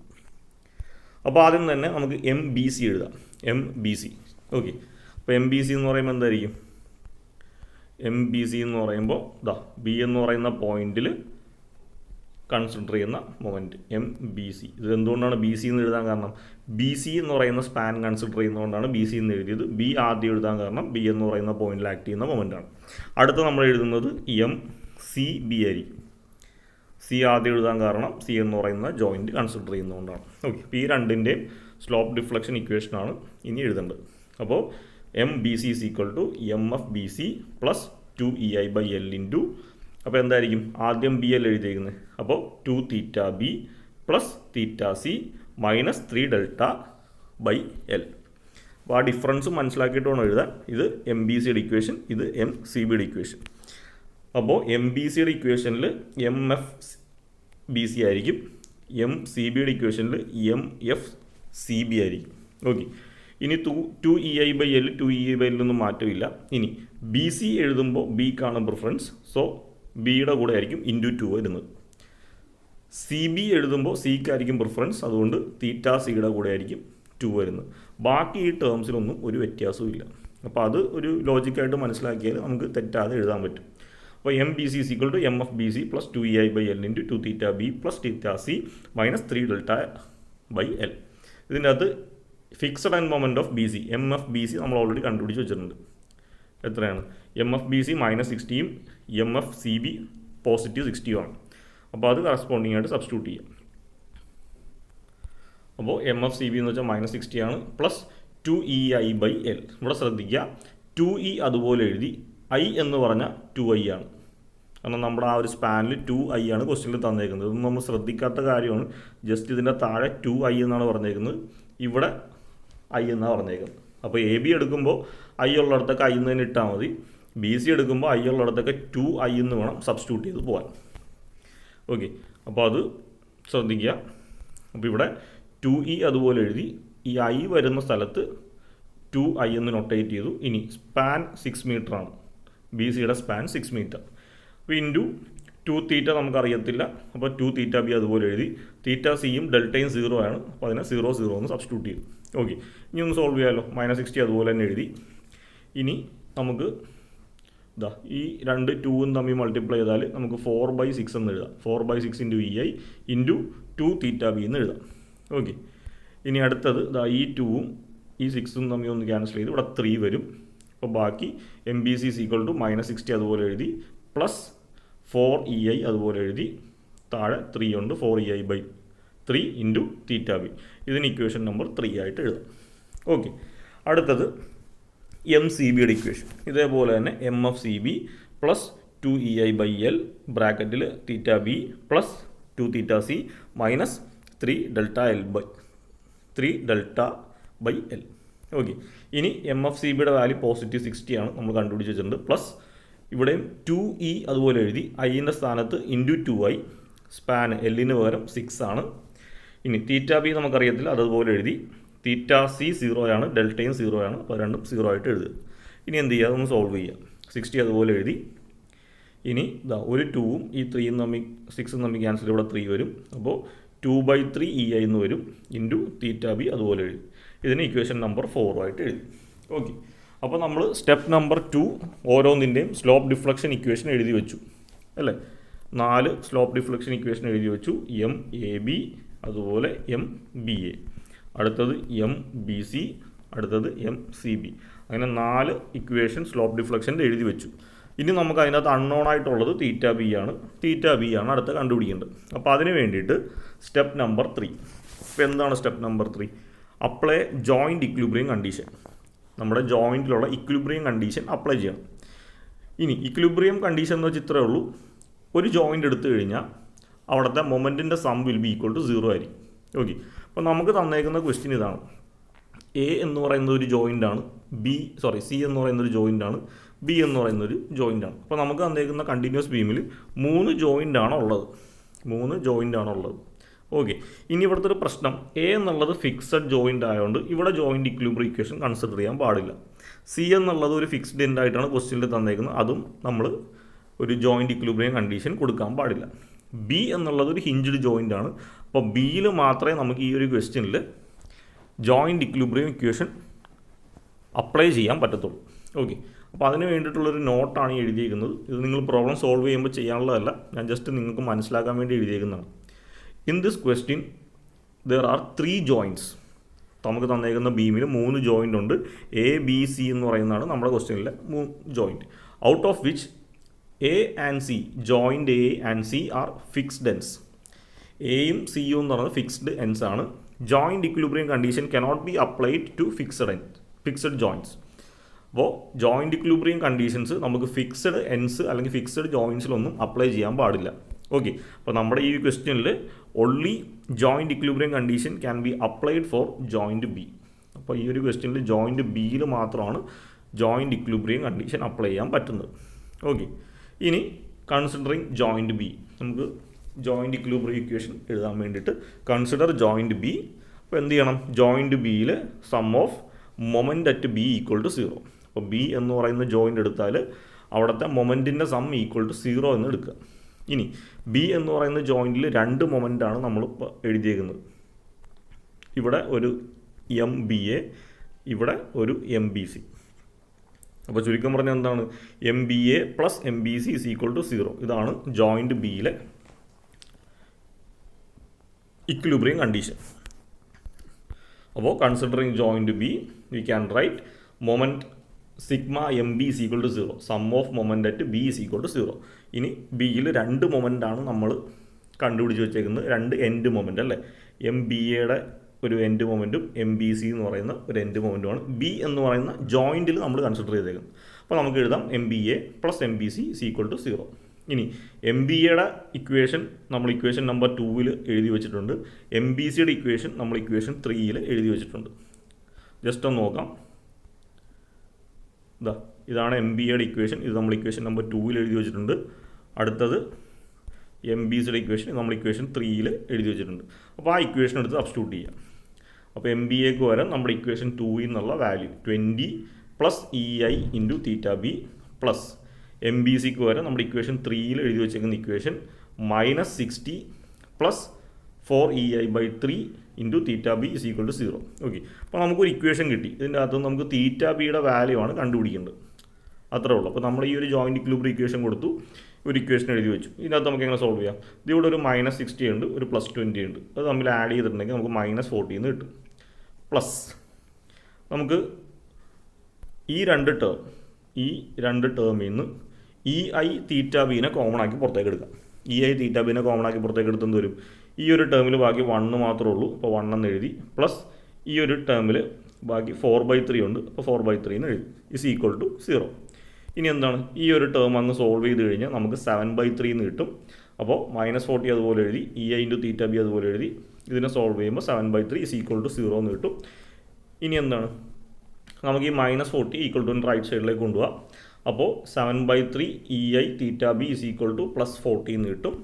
അപ്പോൾ ആദ്യം തന്നെ നമുക്ക് MBC എഴുതാം. MBC. ഓക്കെ, അപ്പോൾ MBC എന്ന് പറയുമ്പോൾ എന്തായിരിക്കും? MBC എന്ന് പറയുമ്പോൾ B എന്ന് പറയുന്ന പോയിന്റിൽ കൺസിഡർ ചെയ്യുന്ന മൊമെൻറ്റ് MBC. ഇത് എന്തുകൊണ്ടാണ് BC എന്ന് എഴുതാൻ കാരണം? BC എന്ന് പറയുന്ന സ്പാൻ കൺസിഡർ ചെയ്യുന്നതുകൊണ്ടാണ് BC എന്ന് എഴുതിയത്. B ആദ്യം എഴുതാൻ കാരണം B എന്ന് പറയുന്ന പോയിന്റിൽ ആക്ട് ചെയ്യുന്ന മൊമെൻറ്റാണ്. അടുത്ത നമ്മൾ എഴുതുന്നത് MCB ആയിരിക്കും. C ആദ്യം എഴുതാൻ കാരണം C എന്ന് പറയുന്ന ജോയിൻറ്റ് കൺസിഡർ ചെയ്യുന്നതുകൊണ്ടാണ്. ഓക്കെ, അപ്പോൾ ഈ രണ്ടിൻ്റെയും സ്ലോപ്പ് ഡിഫ്ലക്ഷൻ ഇക്വേഷനാണ് ഇനി എഴുതേണ്ടത്. അപ്പോൾ MBC = MFBC + 2EI/L ഇൻറ്റു, അപ്പോൾ എന്തായിരിക്കും? ആദ്യം BL എഴുതിയിരിക്കുന്നത്. അപ്പോൾ 2 തീറ്റ B + തീറ്റ C - 3 ഡെൽറ്റ/L. അപ്പോൾ ആ ഡിഫറൻസ് മനസ്സിലാക്കിയിട്ട് വേണം എഴുതാൻ. ഇത് MBCയുടെ ഇക്വേഷൻ, ഇത് MCBയുടെ ഇക്വേഷൻ. അപ്പോൾ MBCയുടെ ഇക്വേഷനിൽ MFBC ആയിരിക്കും, MCBയുടെ ഇക്വേഷനിൽ MFCB ആയിരിക്കും. ഓക്കെ, ഇനി 2EI/L 2EI/L ഒന്നും മാറ്റമില്ല. ഇനി BC എഴുതുമ്പോൾ Bക്കാണ് പ്രിഫറൻസ്, സോ Bയുടെ കൂടെ ആയിരിക്കും ഇൻറ്റു 2 വരുന്നത്. CB എഴുതുമ്പോൾ Cക്കായിരിക്കും പ്രിഫറൻസ്, അതുകൊണ്ട് തീറ്റ Cയുടെ കൂടെ ആയിരിക്കും 2 വരുന്നത്. ബാക്കി ഈ ടേംസിലൊന്നും ഒരു വ്യത്യാസവും ഇല്ല. അപ്പോൾ അത് ഒരു ലോജിക്കായിട്ട് മനസ്സിലാക്കിയാൽ നമുക്ക് തെറ്റാതെ എഴുതാൻ പറ്റും. അപ്പോൾ MBC = MFBC + 2EI/L ഇൻറ്റു 2 തീറ്റ B + തീറ്റ C - 3 ഡെൽറ്റ/L. ഇതിൻ്റെ അകത്ത് fixed and moment of BC MFBC നമ്മൾ ഓൾറെഡി കണ്ടുപിടിച്ച് വെച്ചിട്ടുണ്ട്. എത്രയാണ്? MFBC -60യും MFCB +60യും ആണ്. അപ്പോൾ അത് കറസ്പോണ്ടിങ് ആയിട്ട് സബ്സ്റ്റിറ്റ്യൂട്ട് ചെയ്യാം. അപ്പോൾ MFCB എന്ന് വെച്ചാൽ -60 ആണ്, പ്ലസ് 2EI/L. ഇവിടെ ശ്രദ്ധിക്കുക, 2E അതുപോലെ എഴുതി, I എന്ന് പറഞ്ഞാൽ 2I ആണ്. കാരണം നമ്മുടെ ആ ഒരു സ്പാനിൽ 2I ആണ് ക്വസ്റ്റ്യനിൽ തന്നേക്കുന്നത്. ഇതൊന്നും നമ്മൾ ശ്രദ്ധിക്കാത്ത കാര്യമാണ്. ജസ്റ്റ് ഇതിൻ്റെ താഴെ 2I എന്നാണ് പറഞ്ഞേക്കുന്നത്, ഇവിടെ I എന്നാണ് പറഞ്ഞേക്കുന്നത്. അപ്പോൾ AB എടുക്കുമ്പോൾ I ഉള്ളിടത്തൊക്കെ I എന്ന് തന്നെ ഇട്ടാൽ മതി. BC എടുക്കുമ്പോൾ I ഉള്ളിടത്തൊക്കെ 2I എന്ന് വേണം സബ്സ്റ്റിറ്റ്യൂട്ട് ചെയ്ത് പോകാൻ. ഓക്കെ, അപ്പോൾ അത് ശ്രദ്ധിക്കുക. അപ്പോൾ ഇവിടെ 2E അതുപോലെ എഴുതി, ഈ I വരുന്ന സ്ഥലത്ത് 2I എന്ന് നൊട്ടേറ്റ് ചെയ്തു. ഇനി സ്പാൻ 6 മീറ്റർ ആണ്, BCയുടെ സ്പാൻ 6 മീറ്റർ. അപ്പോൾ ഇൻറ്റു 2 തീറ്റ നമുക്കറിയത്തില്ല, അപ്പോൾ 2 തീറ്റ B അതുപോലെ എഴുതി. തീറ്റ Cയും ഡെൽറ്റയും 0 ആണ്, അപ്പോൾ അതിനെ 0 0 എന്ന് സബ്സ്റ്റിറ്റ്യൂട്ട് ചെയ്തു. ഓക്കെ, ഇനി ഒന്ന് സോൾവ് ചെയ്യാമല്ലോ. -60 അതുപോലെ തന്നെ എഴുതി. ഇനി നമുക്ക് ഈ രണ്ട് 2ഉം തമ്മിൽ മൾട്ടിപ്ലൈ ചെയ്താൽ നമുക്ക് 4/6 എന്ന് എഴുതാം. 4/6 × EI ഇൻറ്റു 2 തീറ്റ B എന്ന് എഴുതാം. ഓക്കെ, ഇനി അടുത്തത് ഈ 2ഉം ഈ 6ഉം തമ്മിൽ ഒന്ന് ക്യാൻസൽ ചെയ്ത് ഇവിടെ 3 വരും. അപ്പോൾ ബാക്കി MBC = -60 അതുപോലെ എഴുതി, പ്ലസ് 4EI അതുപോലെ എഴുതി, താഴെ 3 ഉണ്ട്, 4EI/3 ഇൻറ്റു θB. ഇതിന് ഇക്വേഷൻ നമ്പർ 3 ആയിട്ട് എഴുതാം. ഓക്കെ, അടുത്തത് MCBയുടെ ഇക്വേഷൻ. ഇതേപോലെ തന്നെ MFCB പ്ലസ് 2EI/L ബ്രാക്കറ്റിൽ θB plus 2θC minus 3Δ/L. Okay, ഇനി MFCBയുടെ വാല്യൂ +60 ആണ് നമ്മൾ കണ്ടുപിടിച്ച് വെച്ചിട്ടുണ്ട്. പ്ലസ് ഇവിടെയും 2E അതുപോലെ എഴുതി, ഐൻ്റെ സ്ഥാനത്ത് ഇൻറ്റു 2I, സ്പാൻ എല്ലിന് പകരം 6 ആണ്. ഇനി θB നമുക്കറിയത്തില്ല, അതുപോലെ എഴുതി. θC 0 ആണ്, ഡെൽറ്റയും 0 ആണ്, അപ്പോൾ രണ്ടും 0 ആയിട്ട് എഴുതുക. ഇനി എന്ത് ചെയ്യുക, അതൊന്ന് സോൾവ് ചെയ്യുക. 60 അതുപോലെ എഴുതി. ഇനി ഒരു 2ഉം ഈ 3ഉം തമ്മിൽ 6ഉം തമ്മിൽ ക്യാൻസൽ, ഇവിടെ 3 വരും. അപ്പോൾ 2/3 EI എന്ന് വരും, ഇൻറ്റു θB അതുപോലെ എഴുതി. ഇതിന് ഇക്വേഷൻ നമ്പർ 4 ആയിട്ട് എഴുതി. ഓക്കെ, അപ്പോൾ നമ്മൾ സ്റ്റെപ്പ് നമ്പർ 2 ഓരോന്നിൻ്റെയും സ്ലോപ്പ് ഡിഫ്ലക്ഷൻ ഇക്വേഷൻ എഴുതി വെച്ചു അല്ലേ. 4 സ്ലോപ്പ് ഡിഫ്ലക്ഷൻ ഇക്വേഷൻ എഴുതി വെച്ചു. MAB അതുപോലെ MBA, അടുത്തത് MBC, അടുത്തത് MCB. അങ്ങനെ 4 ഇക്വേഷൻ സ്ലോപ്പ് ഡിഫ്ലക്ഷൻ്റെ എഴുതി വെച്ചു. ഇനി നമുക്ക് അതിനകത്ത് അൺനോൺ ആയിട്ടുള്ളത് θB ആണ്. θB ആണ് അടുത്ത് കണ്ടുപിടിക്കേണ്ടത്. അപ്പോൾ അതിന് വേണ്ടിയിട്ട് സ്റ്റെപ്പ് നമ്പർ 3. ഇപ്പോൾ എന്താണ് step number 3? Apply joint equilibrium condition. നമ്മുടെ ജോയിൻറ്റിലുള്ള ഇക്വിലിബ്രിയം കണ്ടീഷൻ അപ്ലൈ ചെയ്യണം. ഇനി ഇക്വിലിബ്രിയം കണ്ടീഷൻ എന്ന് വെച്ചാൽ ഇത്രയേ ഉള്ളൂ. ഒരു ജോയിൻ്റ് എടുത്തു കഴിഞ്ഞാൽ അവിടുത്തെ മൊമെൻറ്റിൻ്റെ sum will B equal to 0 ആയിരിക്കും. ഓക്കെ, അപ്പോൾ നമുക്ക് തന്നേക്കുന്ന ക്വസ്റ്റ്യൻ ഇതാണ്. A എന്ന് പറയുന്ന ഒരു ജോയിൻ്റാണ്, C എന്ന് പറയുന്ന ഒരു ജോയിൻ്റാണ്, B എന്ന് പറയുന്ന ഒരു ജോയിൻ്റാണ്. അപ്പോൾ നമുക്ക് തന്നേക്കുന്ന കണ്ടിന്യൂസ് ബീമിൽ 3 ജോയിൻ്റാണ് ഉള്ളത്. ഓക്കെ, ഇനി ഇവിടുത്തെ ഒരു പ്രശ്നം, A എന്നുള്ളത് ഫിക്സഡ് ജോയിൻ്റ് ആയതുകൊണ്ട് ഇവിടെ ജോയിൻ്റ് ഇക്വിലിബ്രിയം ഇക്വേഷൻ കൺസിഡർ ചെയ്യാൻ പാടില്ല. C എന്നുള്ളത് ഒരു ഫിക്സ്ഡ് എൻഡ് ആയിട്ടാണ് ക്വസ്റ്റ്യനിൽ തന്നേക്കുന്നത്, അതും നമ്മൾ ഒരു ജോയിൻ്റ് ഇക്വിലിബ്രിയം കണ്ടീഷൻ കൊടുക്കാൻ പാടില്ല. B എന്നുള്ളത് ഒരു ഹിഞ്ച്ഡ് ജോയിൻ്റ് ആണ്. അപ്പോൾ Bയിൽ മാത്രമേ നമുക്ക് ഈ ഒരു ക്വസ്റ്റ്യനിൽ ജോയിൻ്റ് ഇക്വിലിബ്രിയം ഇക്വേഷൻ അപ്ലൈ ചെയ്യാൻ പറ്റത്തുള്ളൂ. ഓക്കെ, അപ്പോൾ അതിന് വേണ്ടിയിട്ടുള്ളൊരു നോട്ടാണ് എഴുതിയിരിക്കുന്നത്. ഇത് നിങ്ങൾ പ്രോബ്ലം സോൾവ് ചെയ്യുമ്പോൾ ചെയ്യാനുള്ളതല്ല, ഞാൻ ജസ്റ്റ് നിങ്ങൾക്ക് മനസ്സിലാക്കാൻ വേണ്ടി എഴുതിയിരിക്കുന്നതാണ്. In this question there are 3 joints. നമുക്ക് തന്നേക്കുന്ന ബീമിൽ 3 ജോയിൻ്റ് ഉണ്ട്. ABC എന്ന് പറയുന്നതാണ് നമ്മുടെ ക്വസ്റ്റ്യനിലെ 3 joint. Out of which A and C, joint A and C are fixed ends. എയും സിയും എന്ന് പറയുന്നത് ഫിക്സ്ഡ് എൻഡ്സ് ആണ്. Joint equilibrium condition cannot be applied to fixed joints. അപ്പോൾ ജോയിൻറ്റ് ഇക്വിലിബ്രിയം കണ്ടീഷൻസ് നമുക്ക് ഫിക്സഡ് എൻഡ്സ് അല്ലെങ്കിൽ ഫിക്സഡ് ജോയിൻറ്റ്സിലൊന്നും apply ചെയ്യാൻ പാടില്ല. ഓക്കെ, അപ്പോൾ നമ്മുടെ ഈ ക്വസ്റ്റ്യനിൽ only joint equilibrium condition can be applied for joint B. അപ്പോൾ ഈ ഒരു ക്വസ്റ്റ്യനിൽ ജോയിൻറ്റ് ബിയിൽ മാത്രമാണ് ജോയിൻറ്റ് ഇക്വിലിബ്രിയം കണ്ടീഷൻ അപ്ലൈ ചെയ്യാൻ പറ്റുന്നത്. ഓക്കെ, ഇനി കൺസിഡറിങ് ജോയിൻറ്റ് ബി, നമുക്ക് ജോയിൻറ്റ് ഇക്വിലിബ്രിയം ഇക്വേഷൻ എഴുതാൻ വേണ്ടിയിട്ട് കൺസിഡർ ജോയിൻറ്റ് ബി. അപ്പോൾ എന്ത് ചെയ്യണം, ജോയിൻറ്റ് ബിയിൽ sum of moment at B = 0. അപ്പോൾ B എന്ന് പറയുന്ന ജോയിൻ്റ് എടുത്താൽ അവിടുത്തെ മൊമെൻറ്റിൻ്റെ സം ഈക്വൽ ടു 0 എന്ന് എടുക്കുക. ഇനി B എന്ന് പറയുന്ന ജോയിൻറ്റിൽ 2 മൊമെൻ്റാണ് നമ്മൾ എഴുതിയേക്കുന്നത്. ഇവിടെ ഒരു MBA, ഇവിടെ ഒരു MBC. അപ്പോൾ ചുരുക്കം പറഞ്ഞാൽ എന്താണ്, MBA പ്ലസ് MBC = 0. ഇതാണ് ജോയിൻറ്റ് ബിയിലെ ഇക്വിലിബ്രിയം കണ്ടീഷൻ. അപ്പോൾ considering joint B we can write moment sigma MB = 0, sum of moment at B = 0. ഇനി ബിയിൽ 2 മൊമെൻ്റാണ് നമ്മൾ കണ്ടുപിടിച്ച് വെച്ചേക്കുന്നത്, 2 എൻഡ് മൊമെൻ്റ് അല്ലേ. MBAയുടെ ഒരു എൻഡ് മൊമെൻറ്റും MBC എന്ന് പറയുന്ന ഒരു എൻഡ് മൊമെൻറ്റുമാണ് B എന്ന് പറയുന്ന ജോയിൻറ്റിൽ നമ്മൾ കൺസിഡർ ചെയ്തേക്കുന്നത്. അപ്പോൾ നമുക്ക് എഴുതാം MBA പ്ലസ് MBC = 0. ഇനി MBAയുടെ ഇക്വേഷൻ നമ്മൾ ഇക്വേഷൻ നമ്പർ 2 എഴുതി വെച്ചിട്ടുണ്ട്. MBCയുടെ ഇക്വേഷൻ നമ്മൾ ഇക്വേഷൻ 3 എഴുതി വെച്ചിട്ടുണ്ട്. ജസ്റ്റ് ഒന്ന് നോക്കാം. ഇതാണ് MBAയുടെ ഇക്വേഷൻ, ഇത് നമ്മൾ ഇക്വേഷൻ നമ്പർ 2 എഴുതി വെച്ചിട്ടുണ്ട്. അടുത്തത് MBCയുടെ ഇക്വേഷൻ നമ്മൾ ഇക്വേഷൻ 3 എഴുതി വെച്ചിട്ടുണ്ട്. അപ്പോൾ ആ ഇക്വേഷൻ എടുത്ത് സബ്സ്റ്റിറ്റ്യൂട്ട് ചെയ്യാം. അപ്പോൾ MBAക്ക് വരാൻ നമ്മുടെ ഇക്വേഷൻ 2 എന്നുള്ള value 20 plus EI into θB plus MBCക്ക് വരാൻ നമ്മുടെ ഇക്വേഷൻ 3 എഴുതി വെച്ചേക്കുന്ന equation -60 plus 4EI/3 into θB = 0. Okay, അപ്പോൾ നമുക്കൊരു ഇക്വേഷൻ കിട്ടി. ഇതിൻ്റെ അകത്ത് നമുക്ക് θBയുടെ വാല്യൂ ആണ് കണ്ടുപിടിക്കേണ്ടത്. അത്രേ ഉള്ളൂ. അപ്പോൾ നമ്മൾ ഈ ഒരു ജോയിൻറ്റ് ഇക്വിലിബ്രിയം ഇക്വേഷൻ കൊടുത്തു, ഒരു ഇക്വേഷൻ എഴുതി വെച്ചു. ഇതിനകത്ത് നമുക്ക് എങ്ങനെ സോൾവ് ചെയ്യാം? ഇതിവിടെ ഒരു -60 ഉണ്ട്, ഒരു +20 ഉണ്ട്. അത് തമ്മിൽ ആഡ് ചെയ്തിട്ടുണ്ടെങ്കിൽ നമുക്ക് -40 എന്ന് കിട്ടും. പ്ലസ് നമുക്ക് ഈ രണ്ട് ടേമിൽ നിന്ന് ഇ ഐ തീറ്റ ബീനെ കോമൺ ആക്കി പുറത്തേക്ക് എടുക്കാം. ഇ ഐ തീറ്റ ബീനെ കോമൺ ആക്കി പുറത്തേക്ക് എടുത്തെന്ന് വരും, ഈ ഒരു ടേമിൽ ബാക്കി 1 മാത്രമേ ഉള്ളൂ, അപ്പോൾ 1 എന്ന് എഴുതി, പ്ലസ് ഈ ഒരു ടേമിൽ ബാക്കി 4/3 ഉണ്ട്, അപ്പോൾ 4/3 എന്ന് എഴുതി, ഇസ് ഈക്വൽ ടു 0. ഇനി എന്താണ്, ഈ ഒരു ടേം അങ്ങ് സോൾവ് ചെയ്ത് കഴിഞ്ഞാൽ നമുക്ക് 7/3 എന്ന് കിട്ടും. അപ്പോൾ -40 അതുപോലെ എഴുതി, E I into theta B അതുപോലെ എഴുതി, ഇതിനെ സോൾവ് ചെയ്യുമ്പോൾ 7/3 ഇസ് ഈക്വൽ ടു 0 എന്ന് കിട്ടും. ഇനി എന്താണ്, നമുക്ക് ഈ -40 ഈക്വൽ ടു റൈറ്റ് സൈഡിലേക്ക് കൊണ്ടുപോകാം. അപ്പോൾ 7/3 E I theta B is equal to +40 എന്ന് കിട്ടും.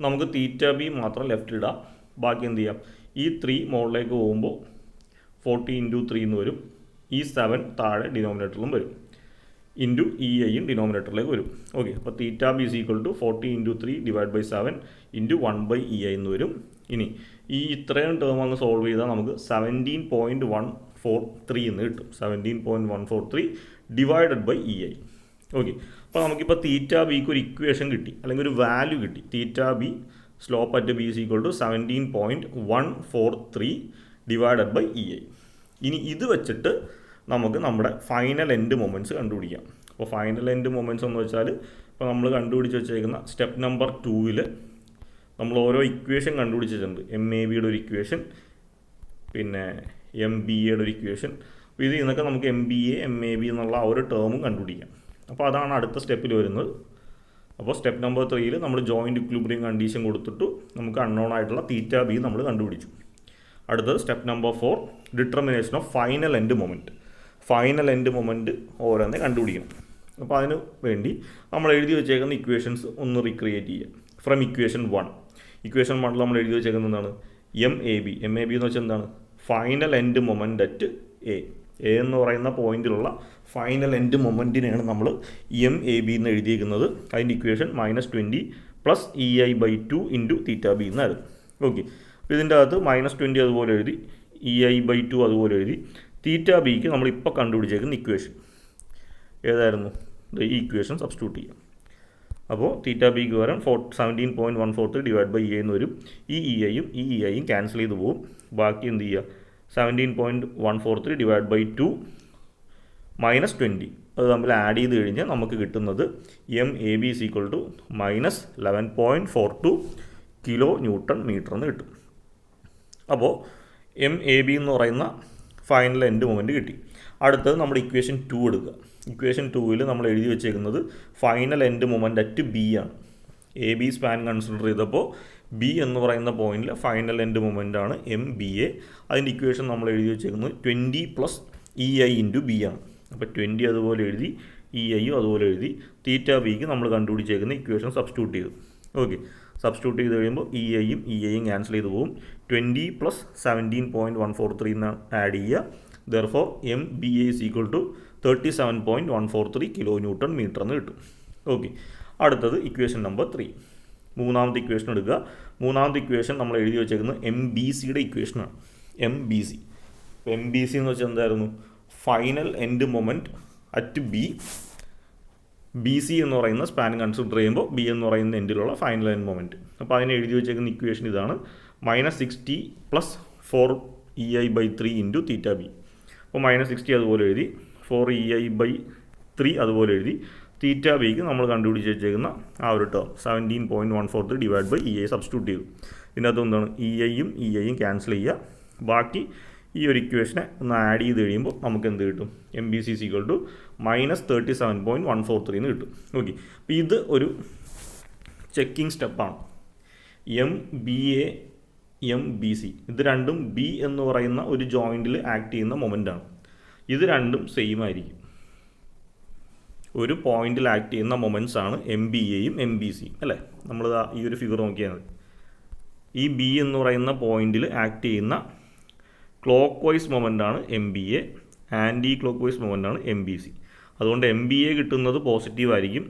നമുക്ക് തീറ്റ ബി മാത്രം ലെഫ്റ്റ് ഇടാം, ബാക്കി എന്ത് ചെയ്യാം, ഈ 3 മുകളിലേക്ക് പോകുമ്പോൾ 40 × 3 എന്ന് വരും, ഈ 7 താഴെ ഡിനോമിനേറ്ററിലും വരും, ഇൻറ്റു ഇ ഐയും ഡിനോമിനേറ്ററിലേക്ക് വരും. ഓക്കെ, അപ്പോൾ theta B is equal to 40 × 3 / 7 into 1/EI എന്ന് വരും. ഇനി ഈ ഇത്രയും ടേം അങ്ങ് സോൾവ് ചെയ്താൽ നമുക്ക് 17.143 എന്ന് കിട്ടും. 17.143 divided by E I. Okay, അപ്പോൾ നമുക്കിപ്പോൾ തീറ്റ ബിക്ക് ഒരു ഇക്വേഷൻ കിട്ടി, അല്ലെങ്കിൽ ഒരു വാല്യൂ കിട്ടി. Theta B slope at B is equal to 17.143 divided by E I. ഇനി ഇത് വെച്ചിട്ട് നമുക്ക് നമ്മുടെ ഫൈനൽ എൻഡ് മൊമെൻറ്റ്സ് കണ്ടുപിടിക്കാം. അപ്പോൾ ഫൈനൽ എൻഡ് മൊമെൻറ്റ്സ് എന്ന് വെച്ചാൽ, ഇപ്പോൾ നമ്മൾ കണ്ടുപിടിച്ച് വെച്ചേക്കുന്ന സ്റ്റെപ്പ് നമ്പർ 2-ൽ നമ്മൾ ഓരോ ഇക്വേഷൻ കണ്ടുപിടിച്ച് വെച്ചിട്ടുണ്ട്. MABയുടെ ഒരു ഇക്വേഷൻ, പിന്നെ MBAയുടെ ഒരു ഇക്വേഷൻ. അപ്പോൾ ഇതിൽ നിന്നൊക്കെ നമുക്ക് MBA MAB എന്നുള്ള ആ ഒരു ടേമും കണ്ടുപിടിക്കാം. അപ്പോൾ അതാണ് അടുത്ത സ്റ്റെപ്പിൽ വരുന്നത്. അപ്പോൾ സ്റ്റെപ്പ് നമ്പർ 3-ൽ നമ്മൾ ജോയിൻറ്റ് ഇക്വിലിബ്രിയം കണ്ടീഷൻ കൊടുത്തിട്ട് നമുക്ക് അൺനോൺ ആയിട്ടുള്ള തീറ്റ ബി നമ്മൾ കണ്ടുപിടിച്ചു. അടുത്തത് step number 4, determination of final end moment. Final end moment ഓരോന്നേ കണ്ടുപിടിക്കണം. അപ്പോൾ അതിന് വേണ്ടി നമ്മൾ എഴുതി വെച്ചേക്കുന്ന ഇക്വേഷൻസ് ഒന്ന് റീക്രിയേറ്റ് ചെയ്യുക. ഫ്രം ഇക്വേഷൻ 1 നമ്മൾ എഴുതി വെച്ചേക്കുന്നത് എന്താണ്, MAB എന്ന് വെച്ചാൽ എന്താണ്, final end moment at A എന്ന് പറയുന്ന പോയിന്റിലുള്ള ഫൈനൽ എൻഡ് മൊമെൻറ്റിനെയാണ് നമ്മൾ MAB എന്ന് എഴുതിയിരിക്കുന്നത്. അതിൻ്റെ ഇക്വേഷൻ -20 + EI/2 × തീറ്റ ബി എന്നായിരുന്നു. ഓക്കെ, അപ്പോൾ ഇതിൻ്റെ അകത്ത് -20 അതുപോലെ എഴുതി, EI/2 അതുപോലെ എഴുതി. തീറ്റ ബിക്ക് നമ്മളിപ്പോൾ കണ്ടുപിടിച്ചേക്കുന്ന ഇക്വേഷൻ ഏതായിരുന്നു, ഈ ഇക്വേഷൻ സബ്സ്റ്റിറ്റ്യൂട്ട് ചെയ്യാം. അപ്പോൾ തീറ്റ ബിക്ക് പകരം 17.143 ഡിവൈഡ് ബൈ EI എന്ന് വരും. ഈ EIയും ക്യാൻസൽ ചെയ്ത് പോകും. ബാക്കി എന്ത് ചെയ്യുക, 17.143 ഡിവൈഡ് ബൈ 2 -20 അത് തമ്മിൽ ആഡ് ചെയ്ത് കഴിഞ്ഞാൽ നമുക്ക് കിട്ടുന്നത് MAB is equal to -11.42 kN/m എന്ന് കിട്ടും. അപ്പോൾ MAB എന്ന് പറയുന്ന ഫൈനൽ എൻഡ് മൊമെൻറ്റ് കിട്ടി. അടുത്തത് നമ്മുടെ ഇക്വേഷൻ 2 എടുക്കുക. ഇക്വേഷൻ 2-ൽ നമ്മൾ എഴുതി വെച്ചേക്കുന്നത് final end moment at B ആണ്. AB സ്പാൻ കൺസിഡർ ചെയ്തപ്പോൾ ബി എന്ന് പറയുന്ന പോയിന്റിൽ ഫൈനൽ എൻഡ് മൊമെൻ്റ് ആണ് MBA. അതിൻ്റെ ഇക്വേഷൻ നമ്മൾ എഴുതി വെച്ചേക്കുന്നത് 20 + EI × B ആണ്. അപ്പോൾ 20 അതുപോലെ എഴുതി, EIയും അതുപോലെ എഴുതി. തീറ്റ ബിക്ക് നമ്മൾ കണ്ടുപിടിച്ചേക്കുന്ന ഇക്വേഷൻ സബ്സ്റ്റിറ്റ്യൂട്ട് ചെയ്തു. ഓക്കെ, സബ്സ്റ്റിറ്റ്യൂട്ട് ചെയ്ത് കഴിയുമ്പോൾ EIയും ക്യാൻസൽ ചെയ്ത് പോകും. 20 + 17.143 എന്ന് ആഡ് ചെയ്യുക. Therefore MBA is equal to 37.143 kN/m എന്ന് കിട്ടും. ഓക്കെ, അടുത്തത് ഇക്വേഷൻ നമ്പർ 3, മൂന്നാമത്തെ ഇക്വേഷൻ എടുക്കുക. മൂന്നാമത്തെ ഇക്വേഷൻ നമ്മൾ എഴുതി വെച്ചേക്കുന്നത് MBCയുടെ ഇക്വേഷനാണ്. MBC എന്ന് വെച്ചാൽ എന്തായിരുന്നു, final end moment at B. BC എന്ന് പറയുന്ന സ്പാൻ കൺസിഡർ ചെയ്യുമ്പോൾ B എന്ന് പറയുന്ന എൻഡിലുള്ള ഫൈനൽ എൻഡ് മൊമെൻറ്റ്. അപ്പോൾ അതിന് എഴുതി വെച്ചേക്കുന്ന ഇക്വേഷൻ ഇതാണ്, -60 + 4EI/3 × തീറ്റ ബി. അപ്പോൾ -60 അതുപോലെ എഴുതി, 4EI/3 അതുപോലെ എഴുതി. തീറ്റ ബിക്ക് നമ്മൾ കണ്ടുപിടിച്ച് വെച്ചേക്കുന്ന ആ ഒരു term 17.143 divide by EI substitute ചെയ്തു. ഇതിനകത്ത് എന്താണ്, EIയും ക്യാൻസൽ ചെയ്യുക. ബാക്കി ഈ ഒരു ഇക്വേഷനെ ഒന്ന് ആഡ് ചെയ്ത് കഴിയുമ്പോൾ നമുക്ക് എന്ത് കിട്ടും, MBC ഇസ് ഈക്വൽ ടു -37.143 എന്ന് കിട്ടും. ഓക്കെ, അപ്പോൾ ഇത് ഒരു ചെക്കിംഗ് സ്റ്റെപ്പാണ്. MBA MBC ഇത് രണ്ടും B എന്ന് പറയുന്ന ഒരു ജോയിൻറ്റിൽ ആക്ട് ചെയ്യുന്ന മൊമെൻ്റാണ്. ഇത് രണ്ടും സെയിം ആയിരിക്കും. ഒരു പോയിന്റിൽ ആക്ട് ചെയ്യുന്ന മൊമെൻറ്റ്സ് ആണ് MBAയും MBCയും അല്ലേ. നമ്മൾ ഈ ഒരു ഫിഗർ നോക്കിയാൽ മതി. ഈ B എന്ന് പറയുന്ന പോയിന്റിൽ ആക്ട് ചെയ്യുന്ന ക്ലോക്ക് വൈസ് മൊമെൻ്റ് ആണ് MBA, anti clock vice moment ആണ് MBC. അതുകൊണ്ട് MBA കിട്ടുന്നത് പോസിറ്റീവ് ആയിരിക്കും,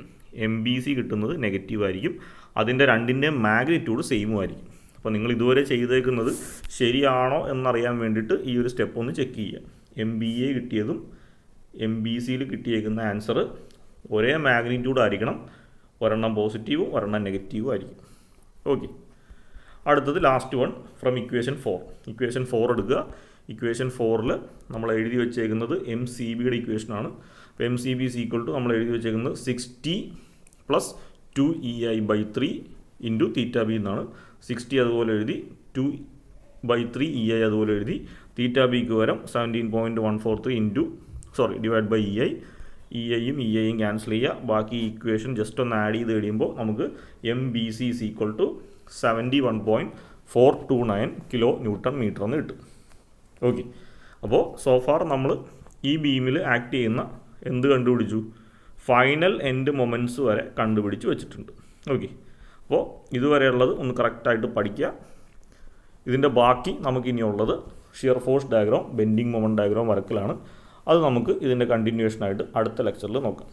MBC കിട്ടുന്നത് നെഗറ്റീവ് ആയിരിക്കും. അതിൻ്റെ രണ്ടിൻ്റെ മാഗ്നിറ്റ്യൂഡ് സെയിമും ആയിരിക്കും. അപ്പോൾ നിങ്ങൾ ഇതുവരെ ചെയ്തേക്കുന്നത് ശരിയാണോ എന്നറിയാൻ വേണ്ടിയിട്ട് ഈ ഒരു സ്റ്റെപ്പ് ഒന്ന് ചെക്ക് ചെയ്യുക. MBA കിട്ടിയതും MBCയിൽ കിട്ടിയേക്കുന്ന ആൻസർ ഒരേ മാഗ്നിറ്റ്യൂഡ് ആയിരിക്കണം. ഒരെണ്ണം പോസിറ്റീവും ഒരെണ്ണം നെഗറ്റീവും ആയിരിക്കും. ഓക്കെ, അടുത്തത് last one from equation 4. Equation 4 എടുക്കുക. ഇക്വേഷൻ 4 നമ്മൾ എഴുതി വെച്ചേക്കുന്നത് എം സി ബിയുടെ ഇക്വേഷനാണ്. അപ്പോൾ M C B is equal to നമ്മൾ എഴുതി വെച്ചേക്കുന്നത് 60 + 2EI/3 ഇൻറ്റു തീറ്റ ബി എന്നാണ്. 60 അതുപോലെ എഴുതി, 2/3 EI അതുപോലെ എഴുതി. തീറ്റ ബിക്ക് പകരം 17.143 ഡിവൈഡ് ബൈ EI. EIയും EIയും ക്യാൻസൽ ചെയ്യുക. ബാക്കി ഇക്വേഷൻ ജസ്റ്റ് ഒന്ന് ആഡ് ചെയ്ത് കഴിയുമ്പോൾ നമുക്ക് M B C is equal to 71.429 kilo newton metre എന്ന് കിട്ടും. ഓക്കെ, അപ്പോൾ സോഫാർ നമ്മൾ ഈ ബീമിൽ ആക്ട് ചെയ്യുന്ന എന്ത് കണ്ടുപിടിച്ചു? ഫൈനൽ എൻഡ് മൊമെൻറ്റ്സ് വരെ കണ്ടുപിടിച്ച് വെച്ചിട്ടുണ്ട്. ഓക്കെ, അപ്പോൾ ഇതുവരെയുള്ളത് ഒന്ന് കറക്റ്റായിട്ട് പഠിക്കുക. ഇതിൻ്റെ ബാക്കി നമുക്കിനിയുള്ളത് shear force diagram, bending moment diagram വരക്കലാണ്. അത് നമുക്ക് ഇതിൻ്റെ കണ്ടിന്യൂഷനായിട്ട് അടുത്ത ലെക്ചറിൽ നോക്കാം.